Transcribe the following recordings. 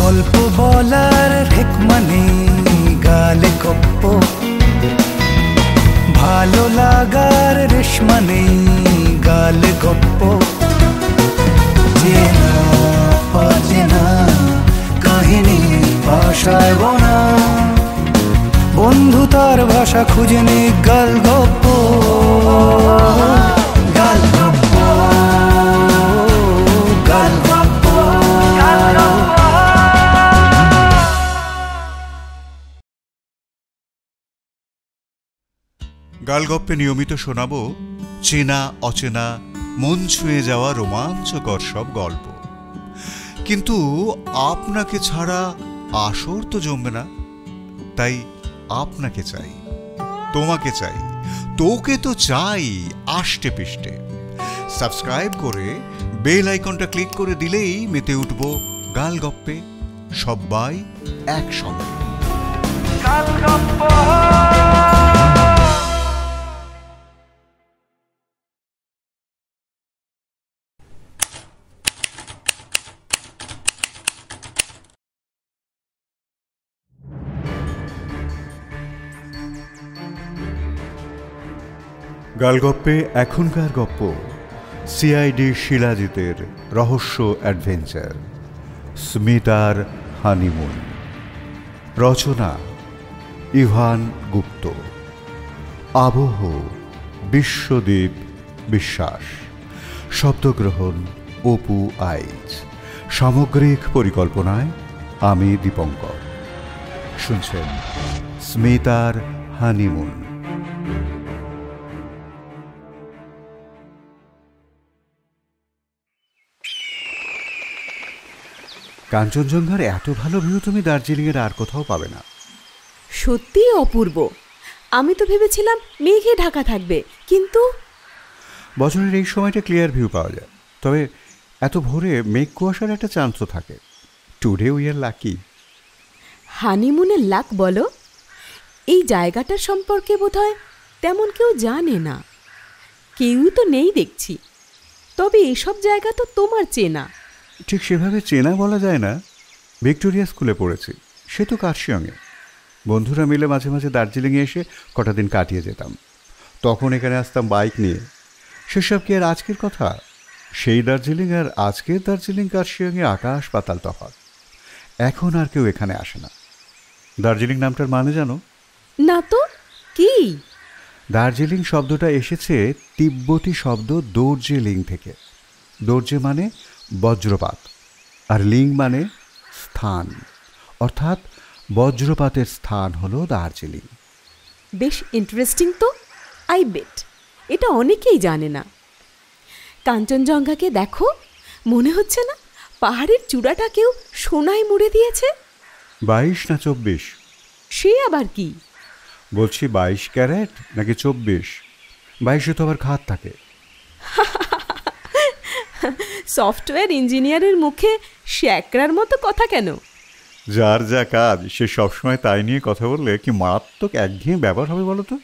গল্প বলার রেকমা নেই গালে গপ্প, ভালো লাগার রেশমা নেই গালে গপ্প। চেনা অচেনা কাহিনী ভাষায় বোনা, বন্ধু তার ভাষা খুঁজে নে গাল গপ্প, গাল গপ্প, গাল গপ্প। গালগপ্পে নিয়মিত শোনাবো চেনা অচেনা মন ছুঁয়ে যাওয়া রোমাঞ্চকর সব গল্প। কিন্তু আপনাকে ছাড়া আসর তো জমবে না, তাই আপনাকে চাই, তোমাকে চাই, তোকে তো চাই আষ্টে পৃষ্ঠে। সাবস্ক্রাইব করে বেল আইকনটা ক্লিক করে দিলেই মেতে উঠব গালগপ্পে, সবাই একসঙ্গে। গালগপ্প। গালগপ্পে এখনকার গপ্প সিআইডি শিলাজিতের রহস্য অ্যাডভেঞ্চার স্মিতার হানিমুন। রচনা ইভান গুপ্ত, আবহ বিশ্বদীপ বিশ্বাস, শব্দগ্রহণ অপু আইচ, সামগ্রিক পরিকল্পনায় আমি দীপঙ্কর। শুনছেন স্মিতার হানিমুন। কাঞ্চনজঙ্ঘার এত ভালো ভিউ তুমি দার্জিলিংয়ের আর কোথাও পাবে না। সত্যিই অপূর্ব। আমি তো ভেবেছিলাম মেঘে ঢাকা থাকবে, কিন্তু বছরের এই সময়টা ক্লিয়ার ভিউ পাওয়া যায়, তবে এত ভোরে মেঘ কুয়াশার একটা চান্সও থাকে। Today we are lucky. হানিমুনের লাক বলো? এই জায়গাটার সম্পর্কে বোধহয় তেমন কেউ জানে না। কেউই তো নেই দেখছি। তবে এসব জায়গা তো তোমার চেনা। ঠিক সেভাবে চেনা বলা যায় না। ভিক্টোরিয়া স্কুলে পড়েছি, সে তো কার্শিয়ংয়ে। বন্ধুরা মিলে মাঝে মাঝে দার্জিলিংয়ে এসে কটা দিন কাটিয়ে যেতাম। তখন এখানে আসতাম বাইক নিয়ে। সেসব কি আর আজকের কথা? সেই দার্জিলিং আর আজকের দার্জিলিং কার্শিয়ংয়ে আকাশ পাতাল তফাৎ। এখন আর কেউ এখানে আসে না। দার্জিলিং নামটার মানে জানো? না তো, কি? দার্জিলিং শব্দটা এসেছে তিব্বতী শব্দ দর্জে-লিং থেকে। দর্জে মানে বজ্রপাত, আর লিং মানে স্থান, অর্থাৎ বজ্রপাতের স্থান হলো দার্জিলিং। বেশ ইন্টারেস্টিং তো। আই বেট এটা অনেকেই জানে না। কাঞ্চনজঙ্ঘাকে দেখো, মনে হচ্ছে না পাহাড়ের চূড়াটা কেউ সোনায় মুড়ে দিয়েছে? 22 না 24? সে আবার কি? বলছি 22 ক্যারেট নাকি 24? 22-এ তো আবার খাত থাকে। সফটওয়্যার ইঞ্জিনিয়ারের মুখে শ্যাকরার মতো কথা কেন? যার যা কাজ সে সবসময় তাই নিয়ে কথা বললে কি মারাত্মক একঘেয়ে ব্যবহার হবে বলো তো?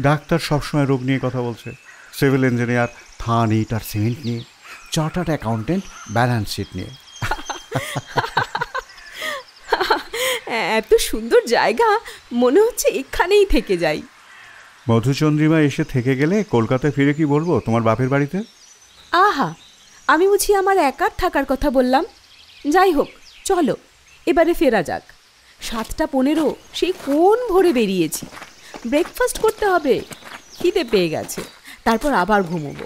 ডাক্তার সবসময় রোগ নিয়ে কথা বলছে, সিভিল ইঞ্জিনিয়ার থান ইট আর সিমেন্ট নিয়ে, চার্টার্ড অ্যাকাউন্টেন্ট ব্যালেন্স শিট নিয়ে। এত সুন্দর জায়গা, মনে হচ্ছে এখানেই থেকে যাই। মধুচন্দ্রিমা এসে থেকে গেলে কলকাতায় ফিরে কি বলবো তোমার বাপের বাড়িতে? আহা, আমি বুঝি আমার একার থাকার কথা বললাম। যাই হোক, চলো এবারে ফেরা যাক। 7:15, সেই কোন ভোরে বেরিয়েছি। ব্রেকফাস্ট করতে হবে, খিদে পেয়ে গেছে, তারপর আবার ঘুমোবো।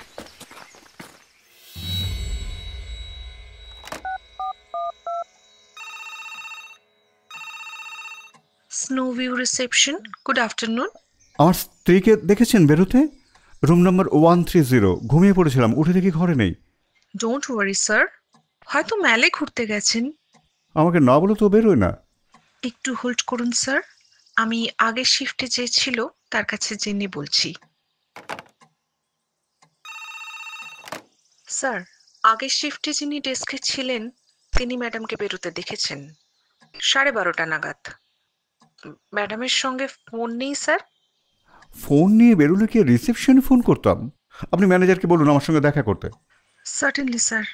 Snow View reception, good afternoon. আমার স্ত্রীকে দেখেছেন বেরোতে? Room number 130। ঘুমিয়ে পড়েছিলাম, উঠে দেখি ঘরে নেই। ডোন্ট ওয়ারি স্যার, হয়তো মেলে ঘুরতে গেছেন। আমাকে না বলে তো বেরোয় না। একটু হোল্ড করুন স্যার, আমি আগের শিফটে যে ছিল তার কাছে জেনে বলছি। স্যার, আগের শিফটে যিনি ডেস্কে ছিলেন তিনি ম্যাডামকে বেরোতে দেখেছেন 12:30 নাগাদ। ম্যাডামের সঙ্গে ফোন নেই স্যার। ফোন নিয়ে বেরোলে কি রিসেপশনে ফোন করতাম? আপনি ম্যানেজারকে বলুন আমার সঙ্গে দেখা করতে। Certainly sir.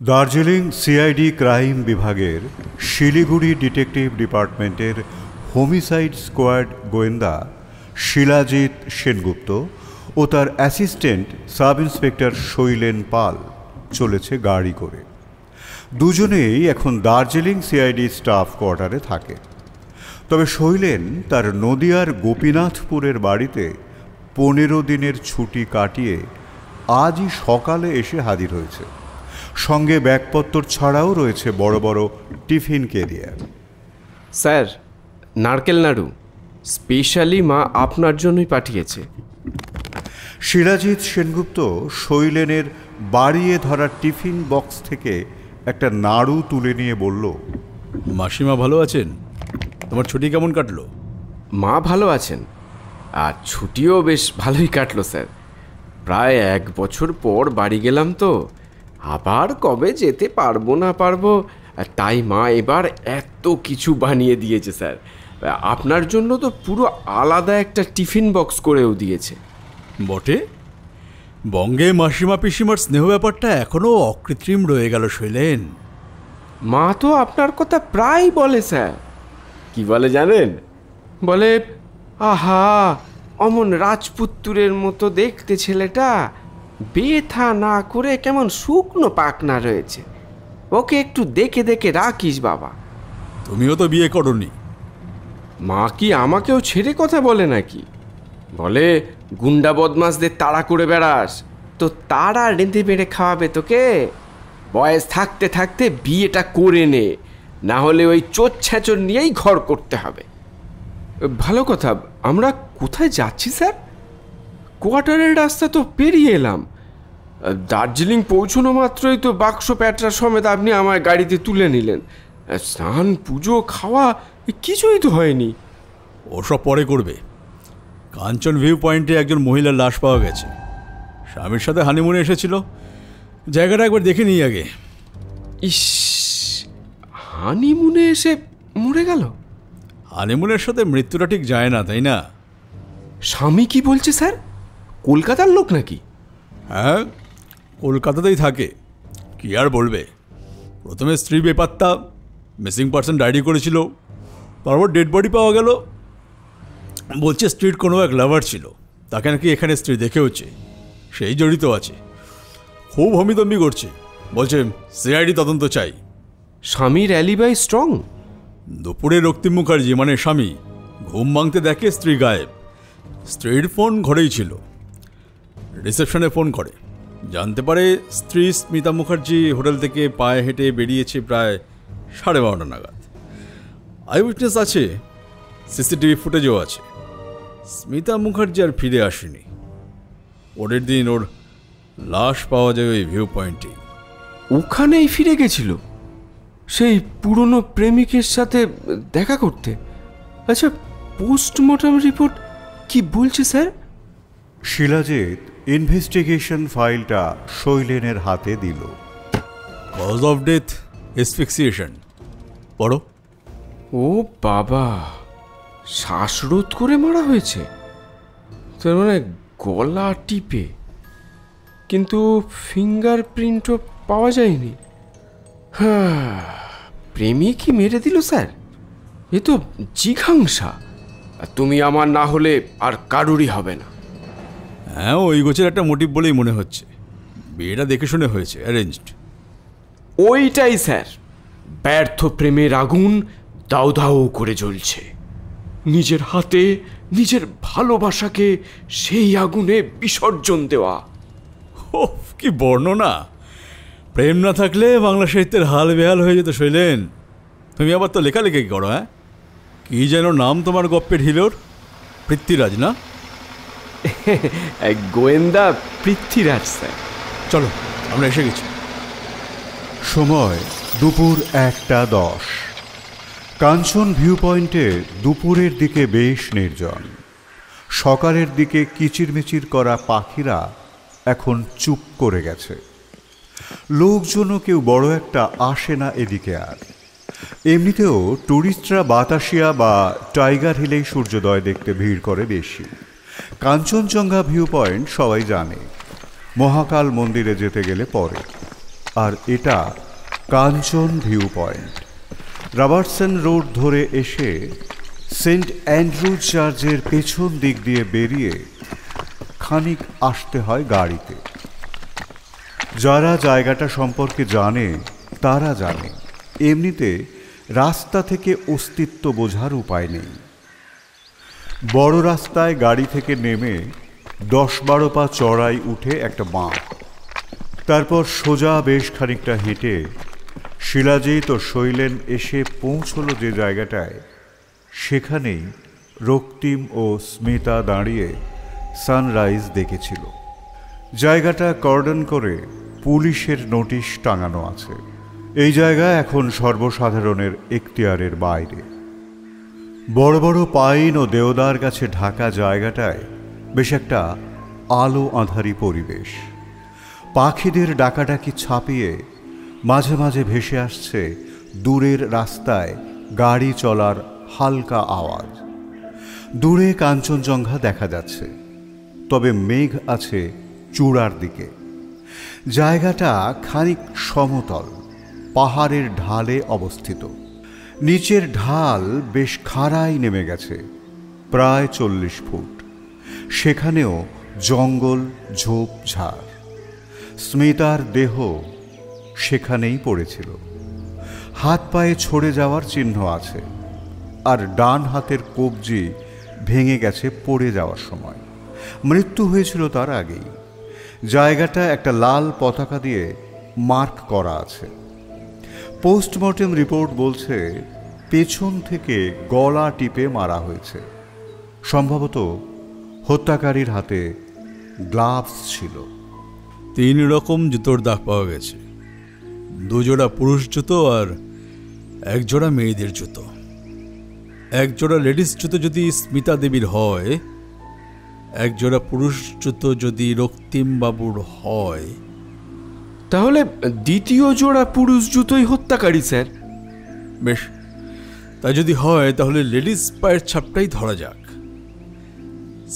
Darjeeling CID crime বিভাগের শিলিগুড়ি ডিটেকটিভ ডিপার্টমেন্টের হোমিসাইড স্কোয়াড গোয়েন্দা শিলাজিৎ সেনগুপ্ত ও তার অ্যাসিস্ট্যান্ট সাব ইন্সপেক্টর শৈলেন পাল চলেছে গাড়ি করে। দুজনেই এখন দার্জিলিং সিআইডি স্টাফ কোয়ার্টারে থাকে। তবে শৈলেন তার নদিয়ার গোপীনাথপুরের বাড়িতে 15 দিনের ছুটি কাটিয়ে আজই সকালে এসে হাজির হয়েছে। সঙ্গে ব্যাগপত্তর ছাড়াও রয়েছে বড় বড় টিফিন ক্যারিয়ার। স্যার, নারকেল নাড়ু স্পেশালি মা আপনার জন্যই পাঠিয়েছে। শিলাজিৎ সেনগুপ্ত শৈলেনের বাড়িয়ে ধরা টিফিন বক্স থেকে একটা নাড়ু তুলে নিয়ে বলল, মাসিমা ভালো আছেন? তোমার ছুটি কেমন কাটলো? মা ভালো আছেন, আর ছুটিও বেশ ভালোই কাটলো স্যার। প্রায় 1 বছর পর বাড়ি গেলাম তো, আবার কবে যেতে পারবো না পারবো, তাই মা এবার এত কিছু বানিয়ে দিয়েছে স্যার। আপনার জন্য তো পুরো আলাদা একটা টিফিন বক্স করেও দিয়েছে। বটে, বঙ্গে মাসিমা পিসিমার স্নেহ ব্যাপারটা এখনো অকৃত্রিম রয়ে গেল শৈলেন। মা তো আপনার কথা প্রায় বলে স্যার। কি বলে জানেন? বলে, আহা অমন রাজপুত্তুরের মতো দেখতে ছেলেটা, বেথা না করে কেমন শুকনো পাকনা রয়েছে, ওকে একটু দেখে দেখে রাখিস বাবা। তুমিও তো বিয়ে করনি। মা কি আমাকেও ছেড়ে কথা বলে নাকি? বলে, গুন্ডা বদমাসদের তাড়া করে বেড়াস, তো তারা রেঁধে বেড়ে খাওয়াবে তোকে। বয়স থাকতে থাকতে বিয়েটা করে নে, না হলে ওই চোর ছ্যাঁচর নিয়েই ঘর করতে হবে। ভালো কথা, আমরা কোথায় যাচ্ছি স্যার? কোয়ার্টারের রাস্তা তো পেরিয়ে এলাম। দার্জিলিং পৌঁছানো মাত্রই তো বাক্স প্যাটরা সমেত আপনি আমার গাড়িতে তুলে নিলেন। স্নান, পুজো, খাওয়া কিছুই তো হয়নি। ওসব পরে করবে। কাঞ্চন ভিউ পয়েন্টে একজন মহিলার লাশ পাওয়া গেছে। স্বামীর সাথে হানিমুনে এসেছিল। জায়গাটা একবার দেখে নিই আগে। ইস, হানিমুনে এসে মরে গেল? হানিমুনের সাথে মৃত্যুটা ঠিক যায় না, তাই না? স্বামী কি বলছে স্যার? কলকাতার লোক নাকি? হ্যাঁ, কলকাতাতেই থাকে। কি আর বলবে, প্রথমে স্ত্রী বেপাত্তা, মিসিং পার্সন ডায়েরি করেছিল, তারপর ডেড বডি পাওয়া গেল। বলছে স্ত্রীর কোনো এক লাভার ছিল, তাকে নাকি এখানে স্ত্রী দেখেওছে, সেই জড়িত আছে। খুব হমিদম্বি করছে, বলছে সিআইডি তদন্ত চাই। স্বামীর অ্যালিবাই স্ট্রং? দুপুরে রক্তিম মুখার্জি মানে স্বামী ঘুম ভাঙতে দেখে স্ত্রী গায়েব। স্ত্রীর ফোন ঘরেই ছিল। রিসেপশনে ফোন করে, জানতে পারে স্ত্রী স্মিতা মুখার্জি হোটেল থেকে পায়ে হেঁটে বেরিয়েছে প্রায় 12:30 নাগাদ। আই উইটনেস আছে, সিসিটিভি ফুটেজও আছে। স্মিতা মুখার্জি আর ফিরে আসেনি। পরের দিন ওর লাশ পাওয়া যায় ওই ভিউ পয়েন্টে। ওখানেই ফিরে গেছিল সেই পুরনো প্রেমিকের সাথে দেখা করতে? আচ্ছা, পোস্টমর্টম রিপোর্ট কি বলছে স্যার? শিলাজিৎ ইনভেস্টিগেশন ফাইলটা শৈলেনের হাতে দিল। Cause of death asphyxiation. পড়ো। ও বাবা, শ্বাসরোধ করে মারা হয়েছে? তার মানে গলা টিপে? কিন্তু ফিঙ্গারপ্রিন্টও পাওয়া যায়নি। হ্যাঁ, প্রেমিকই মেরে দিল স্যার? এ তো জিঘাংসা। তুমি আমার না হলে আর কারুরই হবে না। হ্যাঁ, ওই গোছের একটা মোটিভ বলেই মনে হচ্ছে। বিয়েটা দেখে শুনে হয়েছে, অ্যারেঞ্জড। ওইটাই স্যার, ব্যর্থ প্রেমের আগুন দাউ দাউ করে জ্বলছে। নিজের হাতে নিজের ভালোবাসাকে সেই আগুনে বিসর্জন দেওয়া। ও কি বর্ণনা! প্রেম না থাকলে বাংলা সাহিত্যের হাল বেহাল হয়ে যেত শৈলেন। তুমি আবার তো লেখালেখি করো। হ্যাঁ, কি যেন নাম তোমার গপ্পের হিলোর? পৃথ্বীরাজ না? গোয়েন্দা পৃথ্বীরাজ স্যার। চলো, আমরা এসে গেছি। সময় দুপুর 1:10। কাঞ্চন ভিউ পয়েন্টে দুপুরের দিকে বেশ নির্জন। সকালের দিকে কিচিরমিচির করা পাখিরা এখন চুপ করে গেছে। লোকজনও কেউ বড় একটা আসে না এদিকে আর। এমনিতেও ট্যুরিস্টরা বাতাসিয়া বা টাইগার হিলেই সূর্যোদয় দেখতে ভিড় করে বেশি। কাঞ্চনজঙ্ঘা ভিউ পয়েন্ট সবাই জানে, মহাকাল মন্দিরে যেতে গেলে পরে। আর এটা কাঞ্চন ভিউ পয়েন্ট। রবার্টসন রোড ধরে এসে সেন্ট অ্যান্ড্রু চার্চের পেছন দিক দিয়ে বেরিয়ে খানিক আসতে হয় গাড়িতে। যারা জায়গাটা সম্পর্কে জানে তারা জানে, এমনিতে রাস্তা থেকে অস্তিত্ব বোঝার উপায় নেই। বড় রাস্তায় গাড়ি থেকে নেমে 10-12 পা চড়াই উঠে একটা বাঁক, তারপর সোজা বেশ খানিকটা হেঁটে শিলাজিৎ ও শৈলেন এসে পৌঁছলো যে জায়গাটায়, সেখানেই রক্তিম ও স্মিতা দাঁড়িয়ে সানরাইজ দেখেছিল। জায়গাটা কর্ডন করে পুলিশের নোটিশ টাঙানো আছে। এই জায়গা এখন সর্বসাধারণের এখতিয়ারের বাইরে। বড় বড় পাইন ও দেওদার গাছে ঢাকা জায়গাটায় বেশ একটা আলো আঁধারি পরিবেশ। পাখিদের ডাকাডাকি ছাপিয়ে মাঝে মাঝে ভেসে আসছে দূরের রাস্তায় গাড়ি চলার হালকা আওয়াজ। দূরে কাঞ্চনজঙ্ঘা দেখা যাচ্ছে, তবে মেঘ আছে চূড়ার দিকে। জায়গাটা খানিক সমতল, পাহাড়ের ঢালে অবস্থিত। নিচের ঢাল বেশ খাড়াই নেমে গেছে, প্রায় 40 ফুট। সেখানেও জঙ্গল, ঝোপঝাড়। স্মিতার দেহ সেখানেই পড়েছিল। হাত পায়ে ছড়ে যাওয়ার চিহ্ন আছে, আর ডান হাতের কবজি ভেঙে গেছে পড়ে যাওয়ার সময়। মৃত্যু হয়েছিল তার আগেই। জায়গাটা একটা লাল পতাকা দিয়ে মার্ক করা আছে। পোস্টমর্টেম রিপোর্ট বলছে পেছন থেকে গলা টিপে মারা হয়েছে। সম্ভবত হত্যাকারীর হাতে গ্লাভস ছিল। 3 রকম জুতোর দাগ পাওয়া গেছে, 2 জোড়া পুরুষ জুতো আর 1 জোড়া মেয়েদের জুতো। 1 জোড়া লেডিস জুতো যদি স্মিতা দেবীর হয়, 1 জোড়া পুরুষ জুতো যদি রক্তিম বাবুর হয়, তাহলে দ্বিতীয় জোড়া পুরুষ জুতোই হত্যাকারী স্যার। বেশ, তা যদি হয় তাহলে লেডিস পায়ের ছাপটাই ধরা যাক।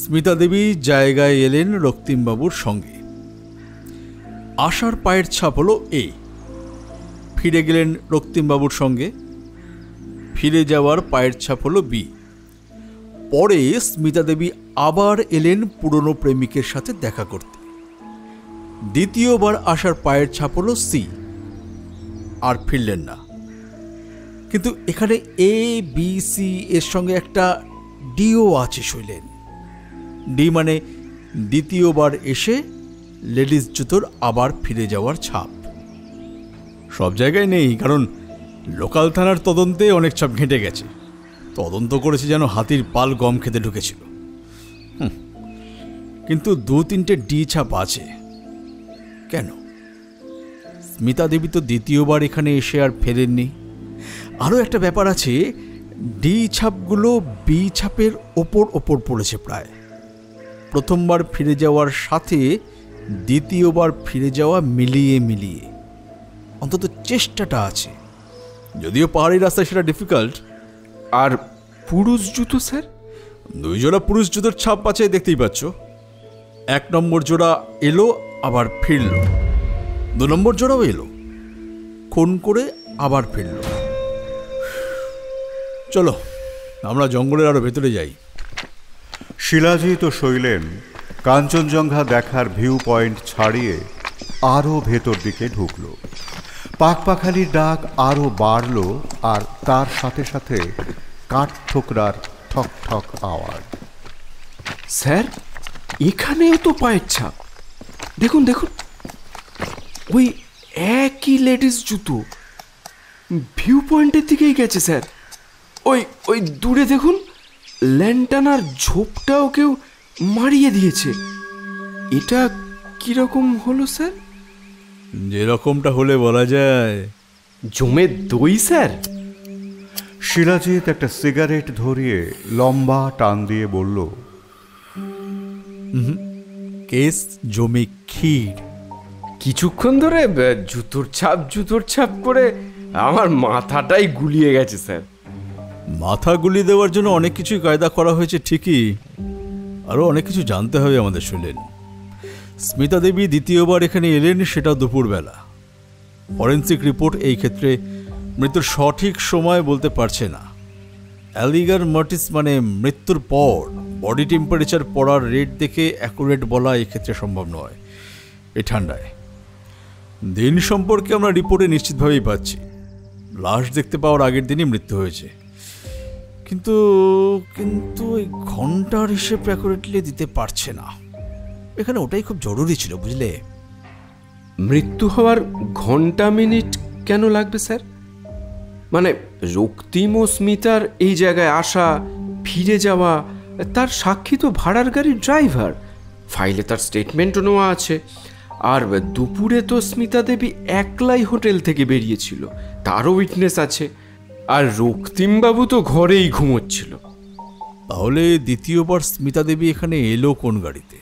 স্মিতা দেবী জায়গায় এলেন রক্তিমবাবুর সঙ্গে। আশার পায়ের ছাপ হলো এ। ফিরে গেলেন রক্তিমবাবুর সঙ্গে। ফিরে যাওয়ার পায়ের ছাপ হলো বি। পরে স্মিতা দেবী আবার এলেন পুরনো প্রেমিকের সাথে দেখা করতে। দ্বিতীয়বার আশার পায়ের ছাপ হলো সি, আর ফিরলেন না। কিন্তু এখানে এ বি সি এর সঙ্গে একটা ডিও আছে শৈলেন। ডি মানে দ্বিতীয়বার এসে লেডিস জুতোর আবার ফিরে যাওয়ার ছাপ। সব জায়গায় নেই, কারণ লোকাল থানার তদন্তে অনেক ছাপ ঘেঁটে গেছে। তদন্ত করেছে যেন হাতির পাল গম খেতে ঢুকেছিল। কিন্তু 2-3টে ডি ছাপ আছে। কেন? স্মিতা দেবী তো দ্বিতীয়বার এখানে এসে আর ফেরেননি। আরও একটা ব্যাপার আছে, ডি ছাপগুলো বি ছাপের ওপর পড়েছে প্রায়। প্রথমবার ফিরে যাওয়ার সাথে দ্বিতীয়বার ফিরে যাওয়া মিলিয়ে অন্তত চেষ্টাটা আছে, যদিও পাহাড়ি রাস্তায় সেটা ডিফিকাল্ট। আর পুরুষ জুতো স্যার? 2 জোড়া পুরুষ জুতোর ছাপ আছে, দেখতেই পাচ্ছ। 1 নম্বর জোড়া এলো আবার ফিরল, 2 নম্বর জোড়াও এলো, খুন করে আবার ফিরল। চলো আমরা জঙ্গলের আরো ভেতরে যাই। শিলাজিৎ ও শৈলেন কাঞ্চনজঙ্ঘা দেখার ভিউ পয়েন্ট ছাড়িয়ে আরও ভেতর দিকে ঢুকল। পাখপাখালির ডাক আরও বাড়ল, আর তার সাথে সাথে কাঠঠোকরার ঠক ঠক আওয়াজ। স্যার, এখানেও তো পায়ের ছাপ। দেখুন দেখুন, ওই একই লেডিস জুতো ভিউ পয়েন্টের দিকেই গেছে স্যার। ওই দূরে দেখুন, ল্যান্টানার ঝোপটাও কেউ মারিয়ে দিয়েছে। এটা কিরকম হলো স্যার? যেরকমটা হলে বলা যায় জমে দই স্যার। শিলাজিৎ একটা সিগারেট ধরিয়ে লম্বা টান দিয়ে বলল, কেস জমে ক্ষীর। কিছুক্ষণ ধরে জুতোর ছাপ করে আমার মাথাটাই গুলিয়ে গেছে স্যার। মাথা গুলি দেওয়ার জন্য অনেক কিছুই কায়দা করা হয়েছে ঠিকই, আরও অনেক কিছু জানতে হবে আমাদের। শুনলেন স্মিতা দেবী দ্বিতীয়বার এখানে এলেন, সেটা দুপুরবেলা। ফরেন্সিক রিপোর্ট এই ক্ষেত্রে মৃত্যুর সঠিক সময় বলতে পারছে না। অ্যালিগার মার্টিস মানে মৃত্যুর পর বডি টেম্পারেচার পড়ার রেট দেখে অ্যাকুরেট বলা এক্ষেত্রে সম্ভব নয় এই ঠান্ডায়। দিন সম্পর্কে আমরা রিপোর্টে নিশ্চিতভাবেই পাচ্ছি, লাশ দেখতে পাওয়ার আগের দিনই মৃত্যু হয়েছে। কিন্তু কিন্তু এই ঘন্টার হিসেব অ্যাকুরেটলি দিতে পারছে না। এখানে ওটাই খুব জরুরি ছিল, বুঝলে? মৃত্যু হওয়ার ঘন্টা মিনিট কেন লাগবে স্যার? মানে রক্তিম ও স্মিতার এই জায়গায় আসা, ফিরে যাওয়া, তার সাক্ষী তো ভাড়ার গাড়ির ড্রাইভার, ফাইলে তার স্টেটমেন্টও নেওয়া আছে। আর দুপুরে তো স্মিতা দেবী একলাই হোটেল থেকে বেরিয়েছিল, তারও উইটনেস আছে। আর রক্তিমবাবু তো ঘরেই ঘুমোচ্ছিল। তাহলে দ্বিতীয়বার স্মিতা দেবী এখানে এলো কোন গাড়িতে?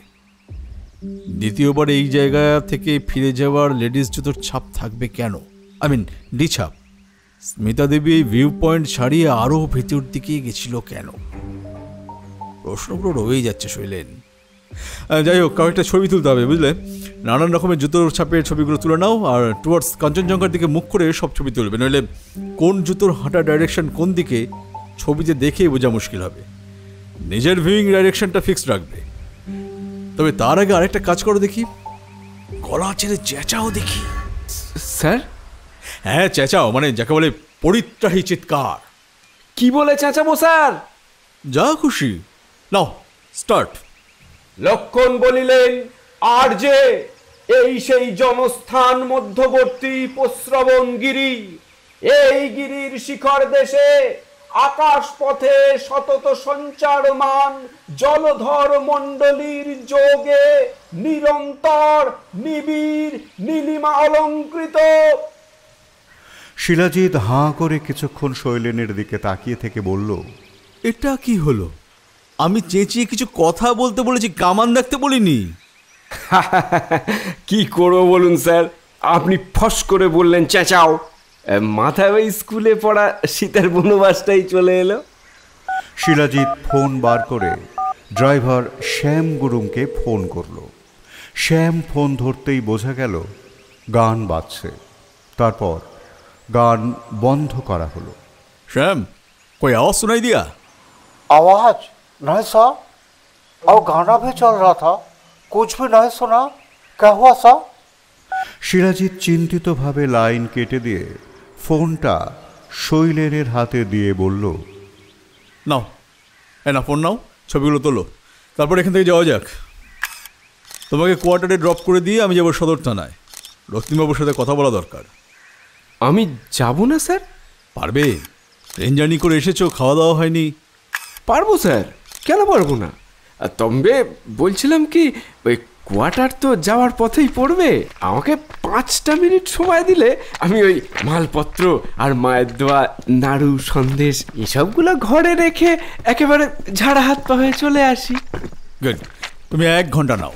দ্বিতীয়বার এই জায়গা থেকে ফিরে যাওয়ার লেডিস জুতোর ছাপ থাকবে কেন? আই মিন ডি ছাপ। স্মিতা দেবী এই ভিউ পয়েন্ট ছাড়িয়ে আরও ভেতর দিকে গেছিল কেন? প্রশ্নগুলো রয়েই যাচ্ছে শৈলেন। যাই হোক, কয়েকটা ছবি তুলতে হবে, বুঝলে? নানান রকমের জুতোর ছাপের ছবিগুলো তুলে নাও, আর টুয়ার্ডস কাঞ্চনজঙ্ঘার দিকে মুখ করে সব ছবি তুলবে, নইলে কোন জুতোর হাঁটা ডাইরেকশন কোন দিকে ছবিতে দেখে বোঝা মুশকিল হবে। নিজের ভিউইং ডাইরেকশনটা ফিক্সড রাখবে। তবে তার আগে আরেকটা কাজ করো দেখি, গলা ছেড়ে চেঁচাও দেখি। স্যার? হ্যাঁ, চেঁচাও, মানে যাকে বলে পরিত্রাহী চিৎকার। কি বলে চেঁচাবো স্যার? যা খুশি, নাও স্টার্ট। লক্ষণ বলিলেন, আর যে এই সেই জনস্থান মধ্যবর্তী প্রশ্রবণ গিরি, এই গিরির শিখর দেশে আকাশ পথে সতত সঞ্চারমান জলধর মণ্ডলীর যোগে নিরন্তর নিবিড় নীলিমা অলঙ্কৃত। শিলাজিৎ হাঁ করে কিছুক্ষণ শৈলেনের দিকে তাকিয়ে থেকে বলল, এটা কি হলো? আমি চেঁচিয়ে কিছু কথা বলতে বলেছি, কামান দেখতে বলিনি। কি করবো বলুন স্যার, আপনি ফস করে বললেন চেঁচাও, মাথায় ওই স্কুলে পড়া শীতের বনবাসটাই চলে এলো। শিলাজিৎ ফোন বার করে ড্রাইভার শ্যাম গুরুংকে ফোন করল। শ্যাম ফোন ধরতেই বোঝা গেল গান বাজছে। তারপর গান বন্ধ করা হলো। শ্যাম, कोई आवाज सुनाई दिया? आवाज नहीं सर, और गाना भी चल रहा था, कुछ भी नहीं सुना। क्या हुआ सर? শিলাজিৎ চিন্তিতভাবে লাইন কেটে দিয়ে ফোনটা শৈলেনের হাতে দিয়ে বলল, নাও, না ফোন নাও, ছবিগুলো তোলো, তারপর এখান থেকে যাওয়া যাক। তোমাকে কোয়ার্টারে ড্রপ করে দিয়ে আমি যাবো সদর থানায়, রক্তিমবাবুর সাথে কথা বলা দরকার। আমি যাব না স্যার। পারবে? ট্রেন জার্নি করে এসেছো, খাওয়া দাওয়া হয়নি। পারবো স্যার, কেন পারবো না। তবে বলছিলাম কি, ওই কোয়ার্টার তো যাওয়ার পথেই পড়বে, আমাকে 5টা মিনিট সময় দিলে আমি ওই মালপত্র আর মায়ের দেওয়া নাড়ু সন্দেশ এসবগুলো ঘরে রেখে একেবারে ঝাড়া হাত পা হয়ে চলে আসি। গুড, তুমি 1 ঘন্টা নাও,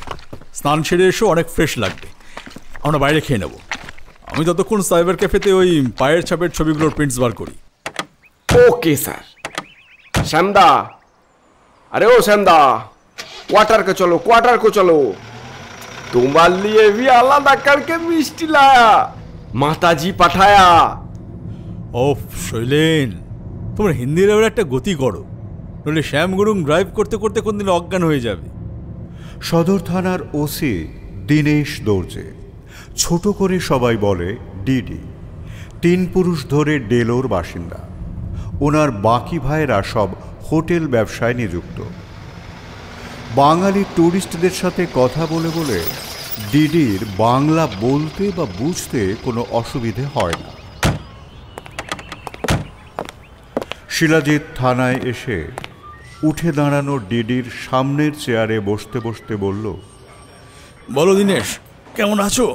স্নান সেরে এসো, অনেক ফ্রেশ লাগবে। আমরা বাইরে খেয়ে নেব। আমি ততক্ষণ সাইবার ক্যাফেতে ওই পায়ের ছাপের ছবিগুলোর প্রিন্টস বার করি। Okay sir. শ্যামদা, अरे ओ श्यामदा, क्वार्टर को चलो, क्वार्टर को चलो। तुम्हारे लिए भी आलादा करके मिष्टी लाया, माताजी पाठाया। ওফ শৈলেন, তোমার হিন্দি লেভেল একটা গতি করো, নইলে শ্যাম গুরুং ড্রাইভ করতে করতে কোনদিন অজ্ঞান হয়ে যাবে। সদর থানার ওসি দীনেশ দর্জে, ছোট করে সবাই বলে ডিডি, 3 পুরুষ ধরে ডেলোর বাসিন্দা। ওনার বাকি ভাইয়েরা সব হোটেল ব্যবসায় নিযুক্ত। বাঙালি ট্যুরিস্টদের সাথে কথা বলে বলে ডিডির বাংলা বলতে বা বুঝতে কোনো অসুবিধে হয় না। শিলাজিৎ থানায় এসে উঠে দাঁড়ানো ডিডির সামনের চেয়ারে বসতে বসতে বলল, বলো দীনেশ, কেমন আছো?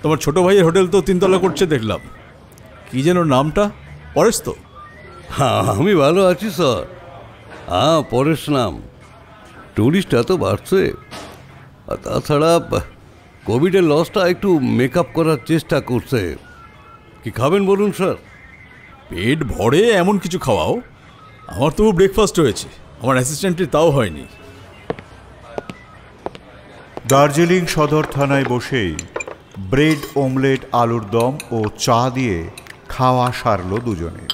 তোমার ছোট ভাইয়ের হোটেল তো 3 তলা করছে দেখলাম, কি যেন নামটা? পরেশ তো? হ্যাঁ, আমি ভালো আছি স্যার। হ্যাঁ, পরেশ নাম। টুরিস্ট এত বাড়ছে, আর তাছাড়া কোভিডের লসটা একটু মেকআপ করার চেষ্টা করছে। কি খাবেন বলুন স্যার? পেট ভরে এমন কিছু খাওয়াও। আমার তো ব্রেকফাস্ট হয়েছে, আমার অ্যাসিস্ট্যান্টের তাও হয়নি। দার্জিলিং সদর থানায় বসেই ব্রেড অমলেট, আলুর দম ও চা দিয়ে খাওয়া সারল দুজনে।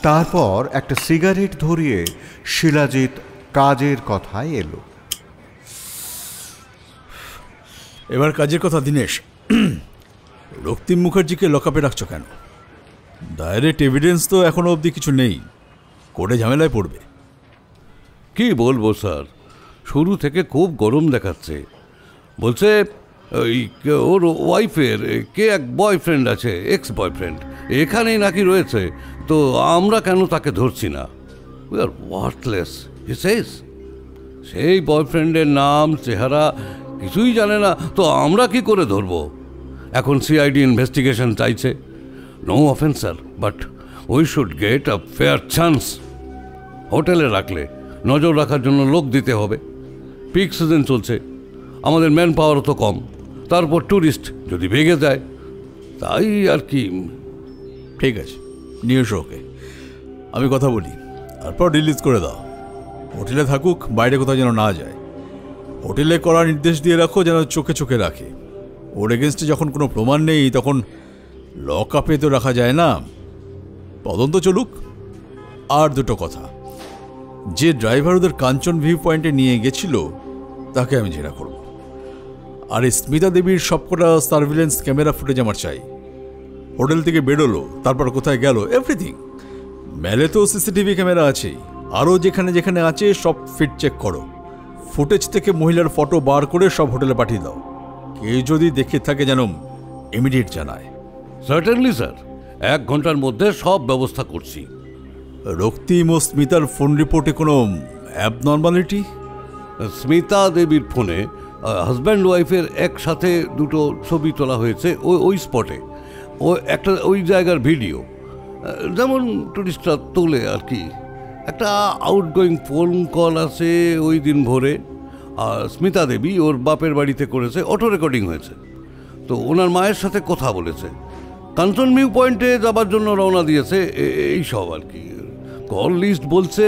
তারপর একটা সিগারেট ধরিয়ে শিলাজিৎ কাজের কথায় এলো। এবার কাজের কথা দীনেশ। রক্তিম মুখার্জিকে লকআপে রাখছো কেন? ডাইরেক্ট এভিডেন্স তো এখনো অবধি কিছু নেই, কোর্টে ঝামেলায় পড়বে। কি বলবো স্যার, শুরু থেকে খুব গরম দেখাচ্ছে। বলছে ওই ওর ওয়াইফের কে এক বয়ফ্রেন্ড আছে, এক্স বয়ফ্রেন্ড, এখানেই নাকি রয়েছে, তো আমরা কেন তাকে ধরছি না? উই আর ওয়ার্থলেস হি সেজ। সেই বয়ফ্রেন্ডের নাম চেহারা কিছুই জানে না, তো আমরা কি করে ধরবো? এখন সিআইডি ইনভেস্টিগেশন চাইছে। No offence sir, but we should get a fair chance. হোটেলে রাখলে নজর রাখার জন্য লোক দিতে হবে, পিক সিজন চলছে, আমাদের ম্যান পাওয়ারও তো কম, তারপর ট্যুরিস্ট যদি ভেঙে যায়, তাই আর কি। ঠিক আছে, নিয়ে এসো ওকে, আমি কথা বলি, তারপর রিলিজ করে দাও। হোটেলে থাকুক, বাইরে কোথাও যেন না যায়। হোটেলে করার নির্দেশ দিয়ে রাখো যেন চোখে চোখে রাখে। ওর এগেনস্টে যখন কোনো প্রমাণ নেই তখন লক আপে তো রাখা যায় না। তদন্ত চলুক। আর দুটো কথা, যে ড্রাইভার ওদের কাঞ্চন ভিউ পয়েন্টে নিয়ে গেছিল তাকে আমি জেরা করব। আর এই স্মিতা দেবীর সবকটা সার্ভিলেন্স ক্যামেরা ফুটেজ আমার চাই। হোটেল থেকে বেরোলো, তারপর কোথায় গেল, এভরিথিং। মেলে তো সিসিটিভি ক্যামেরা আছেই, আরও যেখানে যেখানে আছে সব ফিট চেক করো। ফুটেজ থেকে মহিলার ফটো বার করে সব হোটেলে পাঠিয়ে দাও। কেউ যদি দেখে থাকে যেন ইমিডিয়েট জানায়। সার্টেনলি স্যার, 1 ঘন্টার মধ্যে সব ব্যবস্থা করছি। রক্তিম ও স্মিতার ফোন রিপোর্টে কোনো অ্যাবনর্মালিটি? স্মিতা দেবীর ফোনে হাজব্যান্ড ওয়াইফের একসাথে দুটো ছবি তোলা হয়েছে ওই স্পটে। ও একটা ওই জায়গার ভিডিও, যেমন টুরিস্টরা তোলে আর কি। একটা আউটগোয়িং ফোন কল আছে ওই দিন ভোরে, আর স্মিতা দেবী ওর বাপের বাড়িতে করেছে, অটো রেকর্ডিং হয়েছে। তো ওনার মায়ের সাথে কথা বলেছে, কাঞ্চন ভিউ পয়েন্টে যাবার জন্য রওনা দিয়েছে, এই সব আর কি। কল লিস্ট বলছে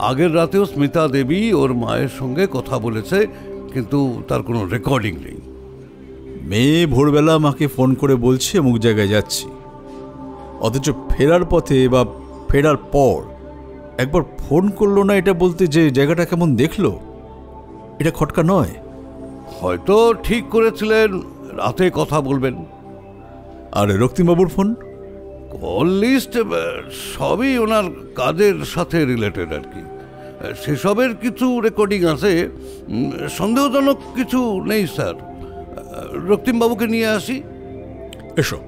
আগের রাতেও স্মিতা দেবী ওর মায়ের সঙ্গে কথা বলেছে, কিন্তু তার কোনো রেকর্ডিং নেই। মেয়ে ভোরবেলা মাকে ফোন করে বলছে অমুক জায়গায় যাচ্ছি, অথচ ফেরার পথে বা ফেরার পর একবার ফোন করলো না এটা বলতে যে জায়গাটা কেমন দেখলো। এটা খটকা নয়? হয়তো ঠিক করেছিলেন রাতে কথা বলবেন। আর রক্তিমবাবুর ফোন? কল লিস্ট সবই ওনার কাজের সাথে রিলেটেড আর কি। সেসবের কিছু রেকর্ডিং আছে, সন্দেহজনক কিছু নেই স্যার। রক্তিমবাবুকে নিয়ে আসি। এসো।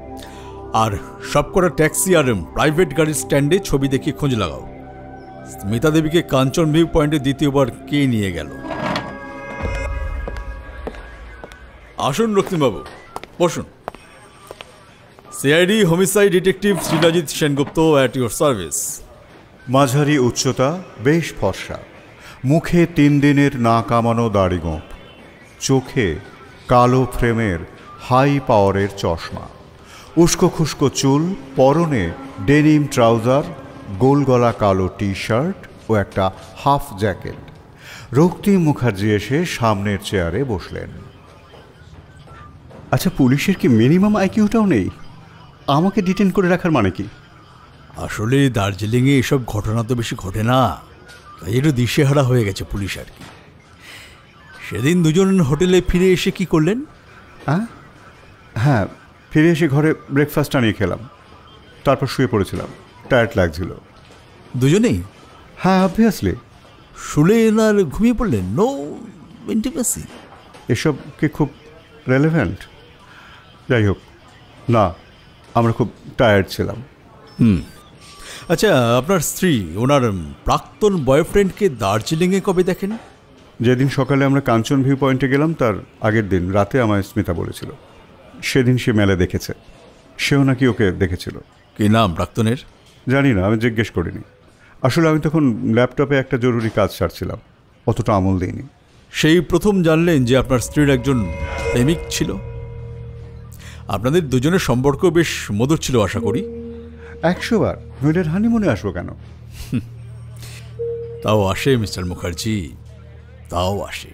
আর সবকটা ট্যাক্সি আর প্রাইভেট গাড়ির স্ট্যান্ডে ছবি দেখিয়ে খোঁজ লাগাও। স্মিতা দেবীকে কাঞ্চন ভিউ পয়েন্টে দ্বিতীয়বার কে নিয়ে গেল? আসুন রক্তিমবাবু, বসুন। CID homicide detective shilajit Sengupta at your service. মাঝারি উচ্চতা, বেশ ফর্সা, মুখে 3 দিনের না কামানো দাড়িগোঁফ, চোখে কালো ফ্রেমের হাই পাওয়ারের চশমা, উস্কো খুস্কো চুল, পরনে ডেনিম ট্রাউজার, গোলগলা কালো টি শার্ট ও একটা হাফ জ্যাকেট। রক্তিম মুখার্জি এসে সামনের চেয়ারে বসলেন। আচ্ছা, পুলিশের কি মিনিমাম আইকিউটাও নেই? আমাকে ডিটেন করে রাখার মানে কি? আসলে দার্জিলিংয়ে এসব ঘটনা তো বেশি ঘটে না, তাই একটু দিশেহারা হয়ে গেছে পুলিশ আর কি। সেদিন দুজন হোটেলে ফিরে এসে কি করলেন? হ্যাঁ, ফিরে এসে ঘরে ব্রেকফাস্ট আনিয়ে খেলাম, তারপর শুয়ে পড়েছিলাম, টায়ার্ড লাগছিল। দুজনেই? হ্যাঁ, অবভিয়াসলি। শুলেন আর ঘুমিয়ে পড়লেন? No intimacy? এসব কি খুব রেলেভেন্ট? যাই হোক, না, আমরা খুব টায়ার্ড ছিলাম। আচ্ছা, আপনার স্ত্রী ওনার প্রাক্তন বয়ফ্রেন্ডকে দার্জিলিংয়ে কবে দেখেন? যেদিন সকালে আমরা কাঞ্চন ভিউ পয়েন্টে গেলাম তার আগের দিন রাতে আমায় স্মিতা বলেছিল সেদিন সে মেলে দেখেছে। সেও নাকি ওকে দেখেছিল। কি নাম প্রাক্তনের? জানি না, আমি জিজ্ঞেস করিনি। আসলে আমি তখন ল্যাপটপে একটা জরুরি কাজ সারছিলাম, অতটা আমল দিইনি। সেই প্রথম জানলেন যে আপনার স্ত্রীর একজন প্রেমিক ছিল? আপনাদের দুজনের সম্পর্ক বেশ মধুর ছিল আশা করি। 100 বার, নইলে হানিমুনে আসবো কেন? তাও আসে মিস্টার মুখার্জি, তাও আসে।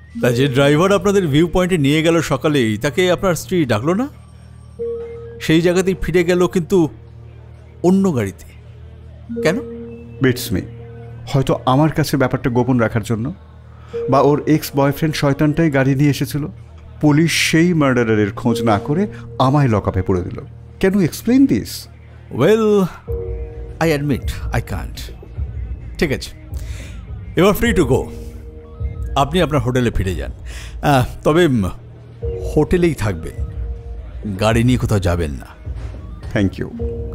তা যে ড্রাইভার আপনাদের ভিউ পয়েন্টে নিয়ে গেল সকালেই, তাকে আপনার স্ত্রী ডাকলো না? সেই জায়গাতেই ফিরে গেল, কিন্তু অন্য গাড়িতে। কেন? Beats me. হয়তো আমার কাছে ব্যাপারটা গোপন রাখার জন্য, বা ওর এক্স বয়ফ্রেন্ড শয়তানটাই গাড়ি নিয়ে এসেছিল। পুলিশ সেই মার্ডারের খোঁজ না করে আমায় লকআপে পড়ে দিল। Can you explain this? Well, I admit I can't. ঠিক আছে, এবার ফ্রি টু গো। আপনি আপনার হোটেলে ফিরে যান। তবে হোটেলেই থাকবেন, গাড়ি নিয়ে কোথাও যাবেন না। Thank you.